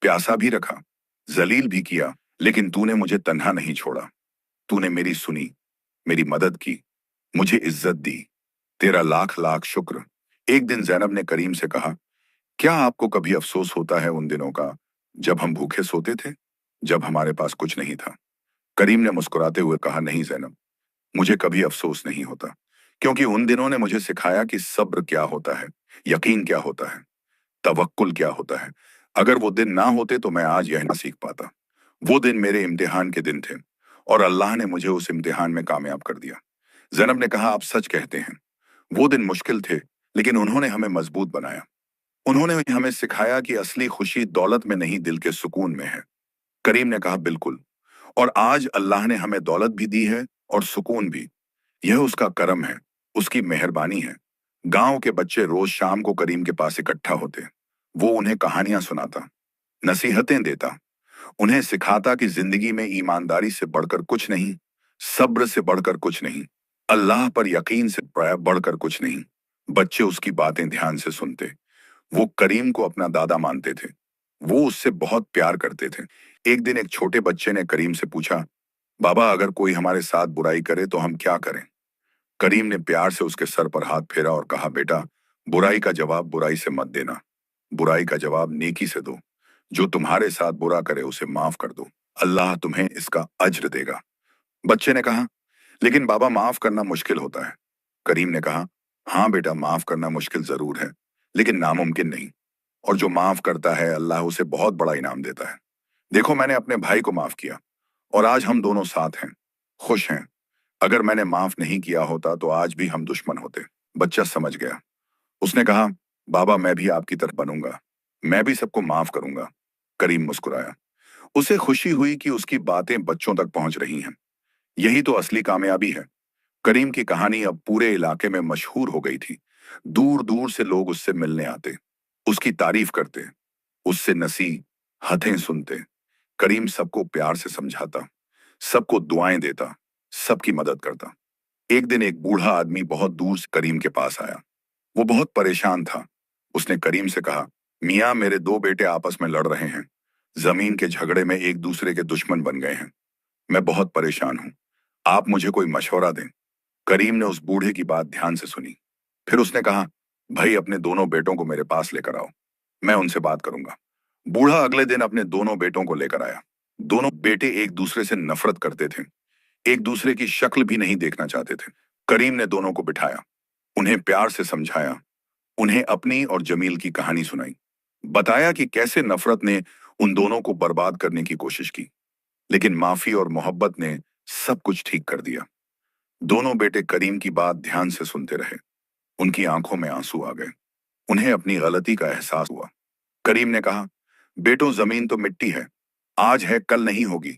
प्यासा भी रखा, जलील भी किया, लेकिन तूने मुझे तन्हा नहीं छोड़ा। तूने मेरी सुनी, मेरी मदद की, मुझे इज्जत दी। तेरा लाख लाख शुक्र। एक दिन जैनब ने करीम से कहा, क्या आपको कभी अफसोस होता है उन दिनों का जब हम भूखे सोते थे, जब हमारे पास कुछ नहीं था? करीम ने मुस्कुराते हुए कहा, नहीं जैनब, मुझे कभी अफसोस नहीं होता, क्योंकि उन दिनों ने मुझे सिखाया कि सब्र क्या होता है, यकीन क्या होता है, तवक्कुल क्या होता है। अगर वो दिन ना होते तो मैं आज यह ना सीख पाता। वो दिन मेरे इम्तिहान के दिन थे और अल्लाह ने मुझे उस इम्तिहान में कामयाब कर दिया। जैनब ने कहा, आप सच कहते हैं। वो दिन मुश्किल थे, लेकिन उन्होंने हमें मजबूत बनाया। उन्होंने हमें सिखाया कि असली खुशी दौलत में नहीं, दिल के सुकून में है। करीम ने कहा, बिल्कुल। और आज अल्लाह ने हमें दौलत भी दी है और सुकून भी। यह उसका करम है, उसकी मेहरबानी है। गांव के बच्चे रोज शाम को करीम के पास इकट्ठा होते। वो उन्हें कहानियां सुनाता, नसीहतें देता, उन्हें सिखाता कि जिंदगी में ईमानदारी से बढ़कर कुछ नहीं, सब्र से बढ़कर कुछ नहीं, अल्लाह पर यकीन से बढ़कर कुछ नहीं। बच्चे उसकी बातें ध्यान से सुनते। वो करीम को अपना दादा मानते थे। वो उससे बहुत प्यार करते थे। एक दिन एक छोटे बच्चे ने करीम से पूछा, बाबा, अगर कोई हमारे साथ बुराई करे तो हम क्या करें? करीम ने प्यार से उसके सर पर हाथ फेरा और कहा, बेटा, बुराई का जवाब बुराई से मत देना, बुराई का जवाब नेकी से दो। जो तुम्हारे साथ बुरा करे उसे माफ कर दो, अल्लाह तुम्हें इसका अज्र देगा। बच्चे ने कहा, लेकिन बाबा, माफ करना मुश्किल होता है। करीम ने कहा, हाँ बेटा, माफ करना मुश्किल जरूर है, लेकिन नामुमकिन नहीं। और जो माफ करता है अल्लाह उसे बहुत बड़ा इनाम देता है। देखो, मैंने अपने भाई को माफ किया और आज हम दोनों साथ हैं, खुश हैं। अगर मैंने माफ नहीं किया होता तो आज भी हम दुश्मन होते। बच्चा समझ गया। उसने कहा, बाबा, मैं भी आपकी तरह बनूंगा, मैं भी सबको माफ करूंगा। करीम मुस्कुराया। उसे खुशी हुई कि उसकी बातें बच्चों तक पहुंच रही हैं। यही तो असली कामयाबी है। करीम की कहानी अब पूरे इलाके में मशहूर हो गई थी। दूर दूर से लोग उससे मिलने आते, उसकी तारीफ करते, उससे नसीहतें सुनते। करीम सबको प्यार से समझाता, सबको दुआएं देता, सबकी मदद करता। एक दिन एक बूढ़ा आदमी बहुत दूर से करीम के पास आया। वो बहुत परेशान था। उसने करीम से कहा, मियाँ, मेरे दो बेटे आपस में लड़ रहे हैं, जमीन के झगड़े में एक दूसरे के दुश्मन बन गए हैं। मैं बहुत परेशान हूँ, आप मुझे कोई मशवरा दें। करीम ने उस बूढ़े की बात ध्यान से सुनी। फिर उसने कहा, भाई, अपने दोनों बेटों को मेरे पास लेकर आओ, मैं उनसे बात करूंगा। बूढ़ा अगले दिन अपने दोनों बेटों को लेकर आया। दोनों बेटे एक दूसरे से नफरत करते थे, एक दूसरे की शक्ल भी नहीं देखना चाहते थे। करीम ने दोनों को बिठाया, उन्हें प्यार से समझाया, उन्हें अपनी और जमील की कहानी सुनाई, बताया कि कैसे नफरत ने उन दोनों को बर्बाद करने की कोशिश की, लेकिन माफी और मोहब्बत ने सब कुछ ठीक कर दिया। दोनों बेटे करीम की बात ध्यान से सुनते रहे। उनकी आंखों में आंसू आ गए। उन्हें अपनी गलती का एहसास हुआ। करीम ने कहा, बेटों, जमीन तो मिट्टी है, आज है कल नहीं होगी,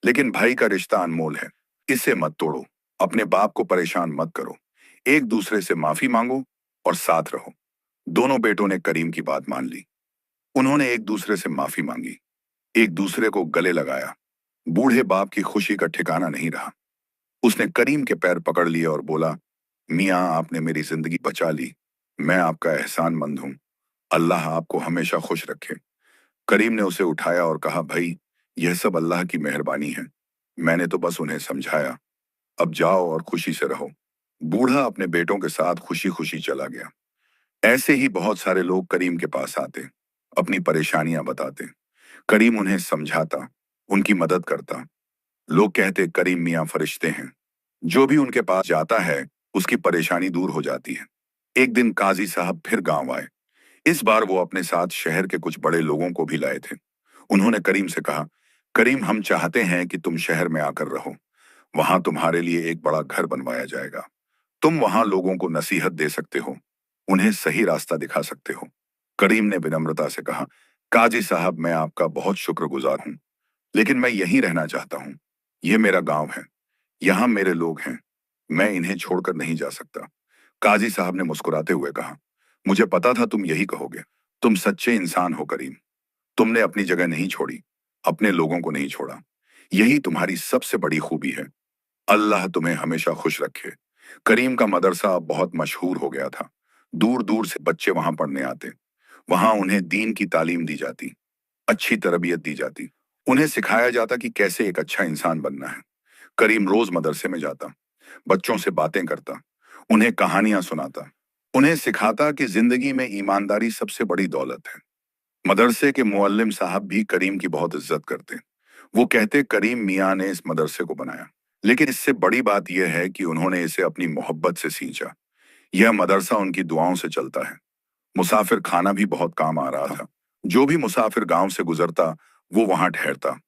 लेकिन भाई का रिश्ता अनमोल है, इसे मत तोड़ो। अपने बाप को परेशान मत करो, एक दूसरे से माफी मांगो और साथ रहो। दोनों बेटों ने करीम की बात मान ली। उन्होंने एक दूसरे से माफी मांगी, एक दूसरे को गले लगाया। बूढ़े बाप की खुशी का ठिकाना नहीं रहा। उसने करीम के पैर पकड़ लिए और बोला, मियाँ, आपने मेरी जिंदगी बचा ली, मैं आपका एहसानमंद हूँ। अल्लाह आपको हमेशा खुश रखे। करीम ने उसे उठाया और कहा, भाई, यह सब अल्लाह की मेहरबानी है, मैंने तो बस उन्हें समझाया, अब जाओ और खुशी से रहो। बूढ़ा अपने बेटों के साथ खुशी खुशी चला गया। ऐसे ही बहुत सारे लोग करीम के पास आते, अपनी परेशानियां बताते। करीम उन्हें समझाता, उनकी मदद करता। लोग कहते, करीम मियाँ फरिश्ते हैं, जो भी उनके पास जाता है उसकी परेशानी दूर हो जाती है। एक दिन काजी साहब फिर गांव आए। इस बार वो अपने साथ शहर के कुछ बड़े लोगों को भी लाए थे। उन्होंने करीम से कहा, करीम, हम चाहते हैं कि तुम शहर में आकर रहो, वहां तुम्हारे लिए एक बड़ा घर बनवाया जाएगा। तुम वहां लोगों को नसीहत दे सकते हो, उन्हें सही रास्ता दिखा सकते हो। करीम ने विनम्रता से कहा, काजी साहब, मैं आपका बहुत शुक्रगुजार हूं, लेकिन मैं यहीं रहना चाहता हूं। यह मेरा गांव है, यहाँ मेरे लोग हैं, मैं इन्हें छोड़कर नहीं जा सकता। काजी साहब ने मुस्कुराते हुए कहा, मुझे पता था तुम यही कहोगे। तुम सच्चे इंसान हो करीम। तुमने अपनी जगह नहीं छोड़ी, अपने लोगों को नहीं छोड़ा। यही तुम्हारी सबसे बड़ी खूबी है। अल्लाह तुम्हें हमेशा खुश रखे। करीम का मदरसा अब बहुत मशहूर हो गया था। दूर दूर से बच्चे वहां पढ़ने आते। वहां उन्हें दीन की तालीम दी जाती, अच्छी तरबियत दी जाती। उन्हें सिखाया जाता कि कैसे एक अच्छा इंसान बनना है। करीम रोज मदरसे में जाता, बच्चों से बातें करता, उन्हें कहानियां सुनाता, उन्हें सिखाता कि जिंदगी में ईमानदारी सबसे बड़ी दौलत है। मदरसे के मुअल्लिम साहब भी करीम की बहुत इज्जत करते। वो कहते करीम मियाँ ने इस मदरसे को बनाया। लेकिन इससे बड़ी बात यह है कि उन्होंने इसे अपनी मोहब्बत से सींचा। यह मदरसा उनकी दुआओं से चलता है। मुसाफिर खाना भी बहुत काम आ रहा था। जो भी मुसाफिर गांव से गुजरता, वो वहां ठहरता,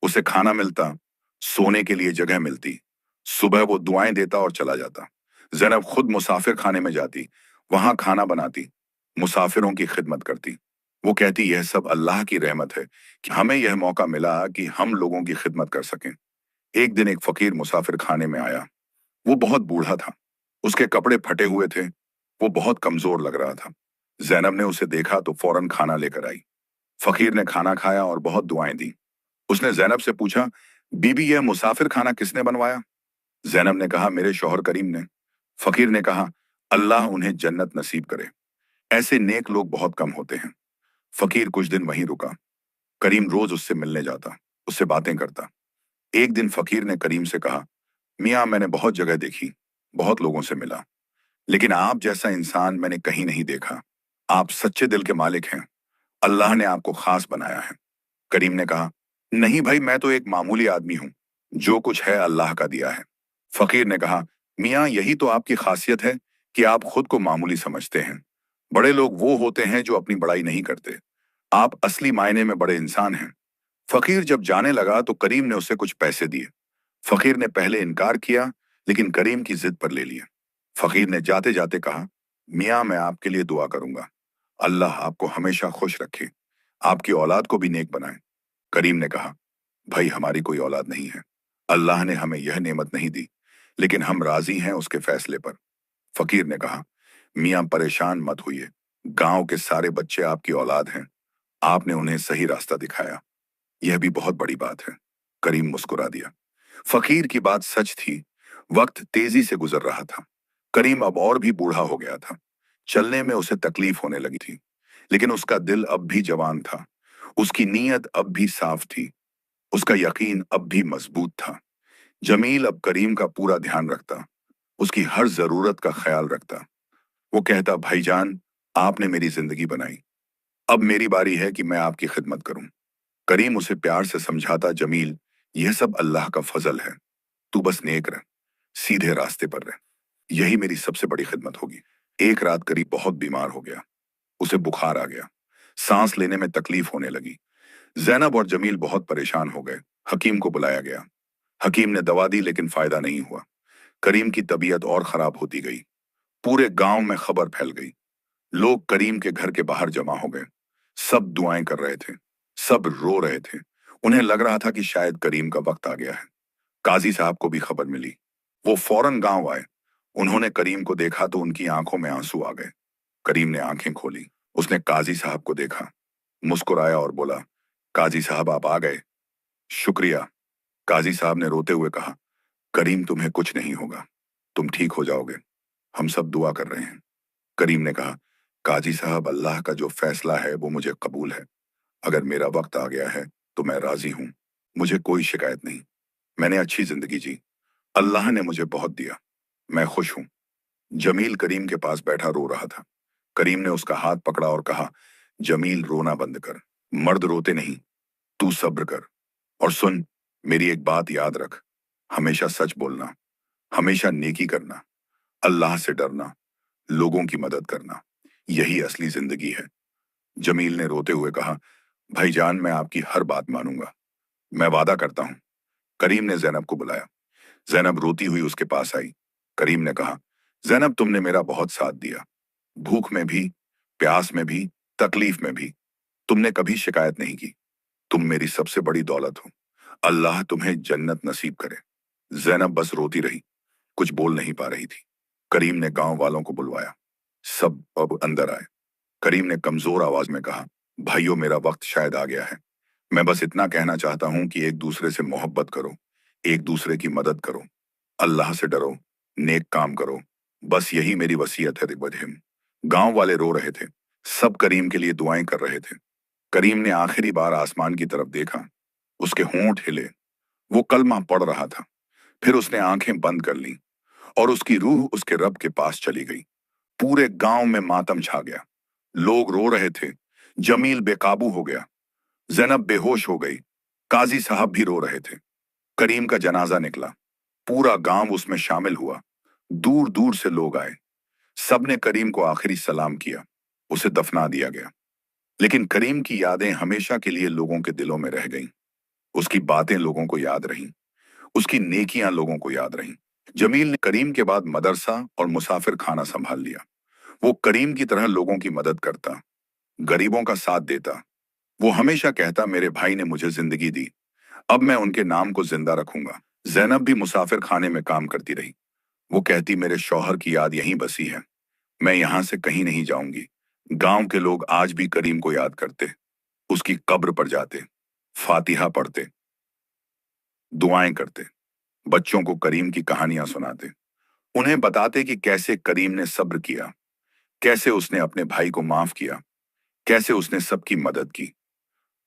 उसे खाना मिलता, सोने के लिए जगह मिलती। सुबह वो दुआएं देता और चला जाता। जैनब खुद मुसाफिर खाने में जाती, वहां खाना बनाती, मुसाफिरों की खिदमत करती। वो कहती यह सब अल्लाह की रहमत है कि हमें यह मौका मिला कि हम लोगों की खिदमत कर सकें। एक दिन एक फकीर मुसाफिर खाने में आया। वो बहुत बूढ़ा था, उसके कपड़े फटे हुए थे, वो बहुत कमजोर लग रहा था। जैनब ने उसे देखा तो फौरन खाना लेकर आई। फकीर ने खाना खाया और बहुत दुआएं दी। उसने जैनब से पूछा, बीबी यह मुसाफिर खाना किसने बनवाया? जैनब ने कहा, मेरे शौहर करीम ने। फकीर ने कहा, अल्लाह उन्हें जन्नत नसीब करे। ऐसे नेक लोग बहुत कम होते हैं। फकीर कुछ दिन वहीं रुका। करीम रोज उससे मिलने जाता, उससे बातें करता। एक दिन फकीर ने करीम से कहा, मियाँ मैंने बहुत जगह देखी, बहुत लोगों से मिला, लेकिन आप जैसा इंसान मैंने कहीं नहीं देखा। आप सच्चे दिल के मालिक हैं। अल्लाह ने आपको खास बनाया है। करीम ने कहा, नहीं भाई, मैं तो एक मामूली आदमी हूं। जो कुछ है अल्लाह का दिया है। फकीर ने कहा, मियाँ यही तो आपकी खासियत है कि आप खुद को मामूली समझते हैं। बड़े लोग वो होते हैं जो अपनी बड़ाई नहीं करते। आप असली मायने में बड़े इंसान हैं। फकीर जब जाने लगा तो करीम ने उसे कुछ पैसे दिए। फकीर ने पहले इनकार किया, लेकिन करीम की जिद पर ले लिया। फकीर ने जाते जाते कहा, मियाँ मैं आपके लिए दुआ करूंगा। अल्लाह आपको हमेशा खुश रखे, आपकी औलाद को भी नेक बनाए। करीम ने कहा, भाई हमारी कोई औलाद नहीं है। अल्लाह ने हमें यह नेमत नहीं दी, लेकिन हम राजी हैं उसके फैसले पर। फकीर ने कहा, मियाँ परेशान मत होइए। गांव के सारे बच्चे आपकी औलाद हैं। आपने उन्हें सही रास्ता दिखाया, यह भी बहुत बड़ी बात है। करीम मुस्कुरा दिया। फकीर की बात सच थी। वक्त तेजी से गुजर रहा था। करीम अब और भी बूढ़ा हो गया था। चलने में उसे तकलीफ होने लगी थी, लेकिन उसका दिल अब भी जवान था। उसकी नीयत अब भी साफ थी। उसका यकीन अब भी मजबूत था। जमील अब करीम का पूरा ध्यान रखता, उसकी हर जरूरत का ख्याल रखता। वो कहता, भाईजान आपने मेरी जिंदगी बनाई, अब मेरी बारी है कि मैं आपकी खिदमत करूं। करीम उसे प्यार से समझाता, जमील यह सब अल्लाह का फजल है। तू बस नेक रह, सीधे रास्ते पर रह, यही मेरी सबसे बड़ी खिदमत होगी। एक रात करीम बहुत बीमार हो गया। उसे बुखार आ गया, सांस लेने में तकलीफ होने लगी। जैनब और जमील बहुत परेशान हो गए। हकीम को बुलाया गया। हकीम ने दवा दी, लेकिन फायदा नहीं हुआ। करीम की तबीयत और खराब होती गई। पूरे गांव में खबर फैल गई। लोग करीम के घर के बाहर जमा हो गए। सब दुआएं कर रहे थे, सब रो रहे थे। उन्हें लग रहा था कि शायद करीम का वक्त आ गया है। काजी साहब को भी खबर मिली। वो फौरन गांव आए। उन्होंने करीम को देखा तो उनकी आंखों में आंसू आ गए। करीम ने आंखें खोली। उसने काजी साहब को देखा, मुस्कुराया और बोला, काजी साहब आप आ गए, शुक्रिया। काजी साहब ने रोते हुए कहा, करीम तुम्हें कुछ नहीं होगा, तुम ठीक हो जाओगे, हम सब दुआ कर रहे हैं। करीम ने कहा, काजी साहब अल्लाह का जो फैसला है वो मुझे कबूल है। अगर मेरा वक्त आ गया है तो मैं राजी हूं। मुझे कोई शिकायत नहीं। मैंने अच्छी जिंदगी जी। अल्लाह ने मुझे बहुत दिया। मैं खुश हूं। जमील करीम के पास बैठा रो रहा था। करीम ने उसका हाथ पकड़ा और कहा, जमील रोना बंद कर। मर्द रोते नहीं, तू सब्र कर। और सुन, मेरी एक बात याद रख, हमेशा सच बोलना, हमेशा नेकी करना, अल्लाह से डरना, लोगों की मदद करना, यही असली जिंदगी है। जमील ने रोते हुए कहा, भाईजान मैं आपकी हर बात मानूंगा, मैं वादा करता हूं। करीम ने जैनब को बुलाया। जैनब रोती हुई उसके पास आई। करीम ने कहा, जैनब तुमने मेरा बहुत साथ दिया, भूख में भी, प्यास में भी, तकलीफ में भी। तुमने कभी शिकायत नहीं की। तुम मेरी सबसे बड़ी दौलत हो। अल्लाह तुम्हें जन्नत नसीब करे। जैनब बस रोती रही, कुछ बोल नहीं पा रही थी। करीम ने गांव वालों को बुलवाया। सब अब अंदर आए। करीम ने कमजोर आवाज में कहा, भाइयों मेरा वक्त शायद आ गया है। मैं बस इतना कहना चाहता हूं कि एक दूसरे से मोहब्बत करो, एक दूसरे की मदद करो, अल्लाह से डरो, नेक काम करो। बस यही मेरी वसीयत है दिग्वजह। गांव वाले रो रहे थे। सब करीम के लिए दुआएं कर रहे थे। करीम ने आखिरी बार आसमान की तरफ देखा। उसके होंठ हिले। वो कलमा पढ़ रहा था। फिर उसने आंखें बंद कर ली और उसकी रूह उसके रब के पास चली गई। पूरे गांव में मातम छा गया। लोग रो रहे थे। जमील बेकाबू हो गया। जैनब बेहोश हो गई। काजी साहब भी रो रहे थे। करीम का जनाजा निकला। पूरा गांव उसमें शामिल हुआ। दूर दूर से लोग आए। सबने करीम को आखिरी सलाम किया। उसे दफना दिया गया। लेकिन करीम की यादें हमेशा के लिए लोगों के दिलों में रह गईं। उसकी बातें लोगों को याद रहीं। उसकी नेकियां लोगों को याद रहीं। जमील ने करीम के बाद मदरसा और मुसाफिर खाना संभाल लिया। वो करीम की तरह लोगों की मदद करता, गरीबों का साथ देता। वो हमेशा कहता, मेरे भाई ने मुझे जिंदगी दी, अब मैं उनके नाम को जिंदा रखूंगा। जैनब भी मुसाफिर खाने में काम करती रही। वो कहती, मेरे शौहर की याद यहीं बसी है, मैं यहां से कहीं नहीं जाऊंगी। गांव के लोग आज भी करीम को याद करते। उसकी कब्र पर जाते, फातिहा पढ़ते, दुआएं करते, बच्चों को करीम की कहानियां सुनाते, उन्हें बताते कि कैसे करीम ने सब्र किया, कैसे उसने अपने भाई को माफ किया, कैसे उसने सबकी मदद की।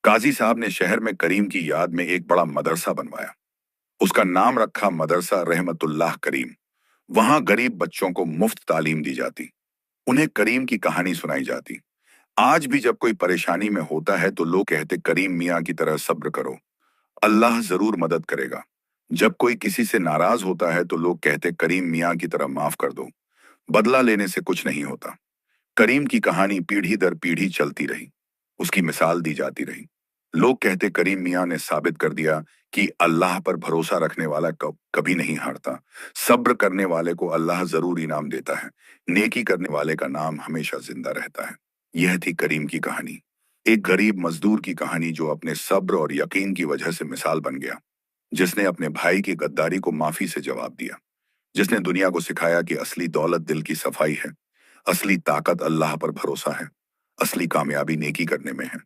काजी साहब ने शहर में करीम की याद में एक बड़ा मदरसा बनवाया। उसका नाम रखा मदरसा रहमतुल्लाह करीम। वहां गरीब बच्चों को मुफ्त तालीम दी जाती, उन्हें करीम की कहानी सुनाई जाती। आज भी जब कोई परेशानी में होता है तो लोग कहते, करीम मियाँ की तरह सब्र करो, अल्लाह जरूर मदद करेगा। जब कोई किसी से नाराज होता है तो लोग कहते, करीम मियाँ की तरह माफ कर दो, बदला लेने से कुछ नहीं होता। करीम की कहानी पीढ़ी दर पीढ़ी चलती रही। उसकी मिसाल दी जाती रही। लोग कहते, करीम मियाँ ने साबित कर दिया कि अल्लाह पर भरोसा रखने वाला कभी नहीं हारता। सब्र करने वाले को अल्लाह जरूर इनाम देता है। नेकी करने वाले का नाम हमेशा जिंदा रहता है। यह थी करीम की कहानी। एक गरीब मजदूर की कहानी जो अपने सब्र और यकीन की वजह से मिसाल बन गया। जिसने अपने भाई की गद्दारी को माफी से जवाब दिया। जिसने दुनिया को सिखाया कि असली दौलत दिल की सफाई है, असली ताकत अल्लाह पर भरोसा है, असली कामयाबी नेकी करने में है।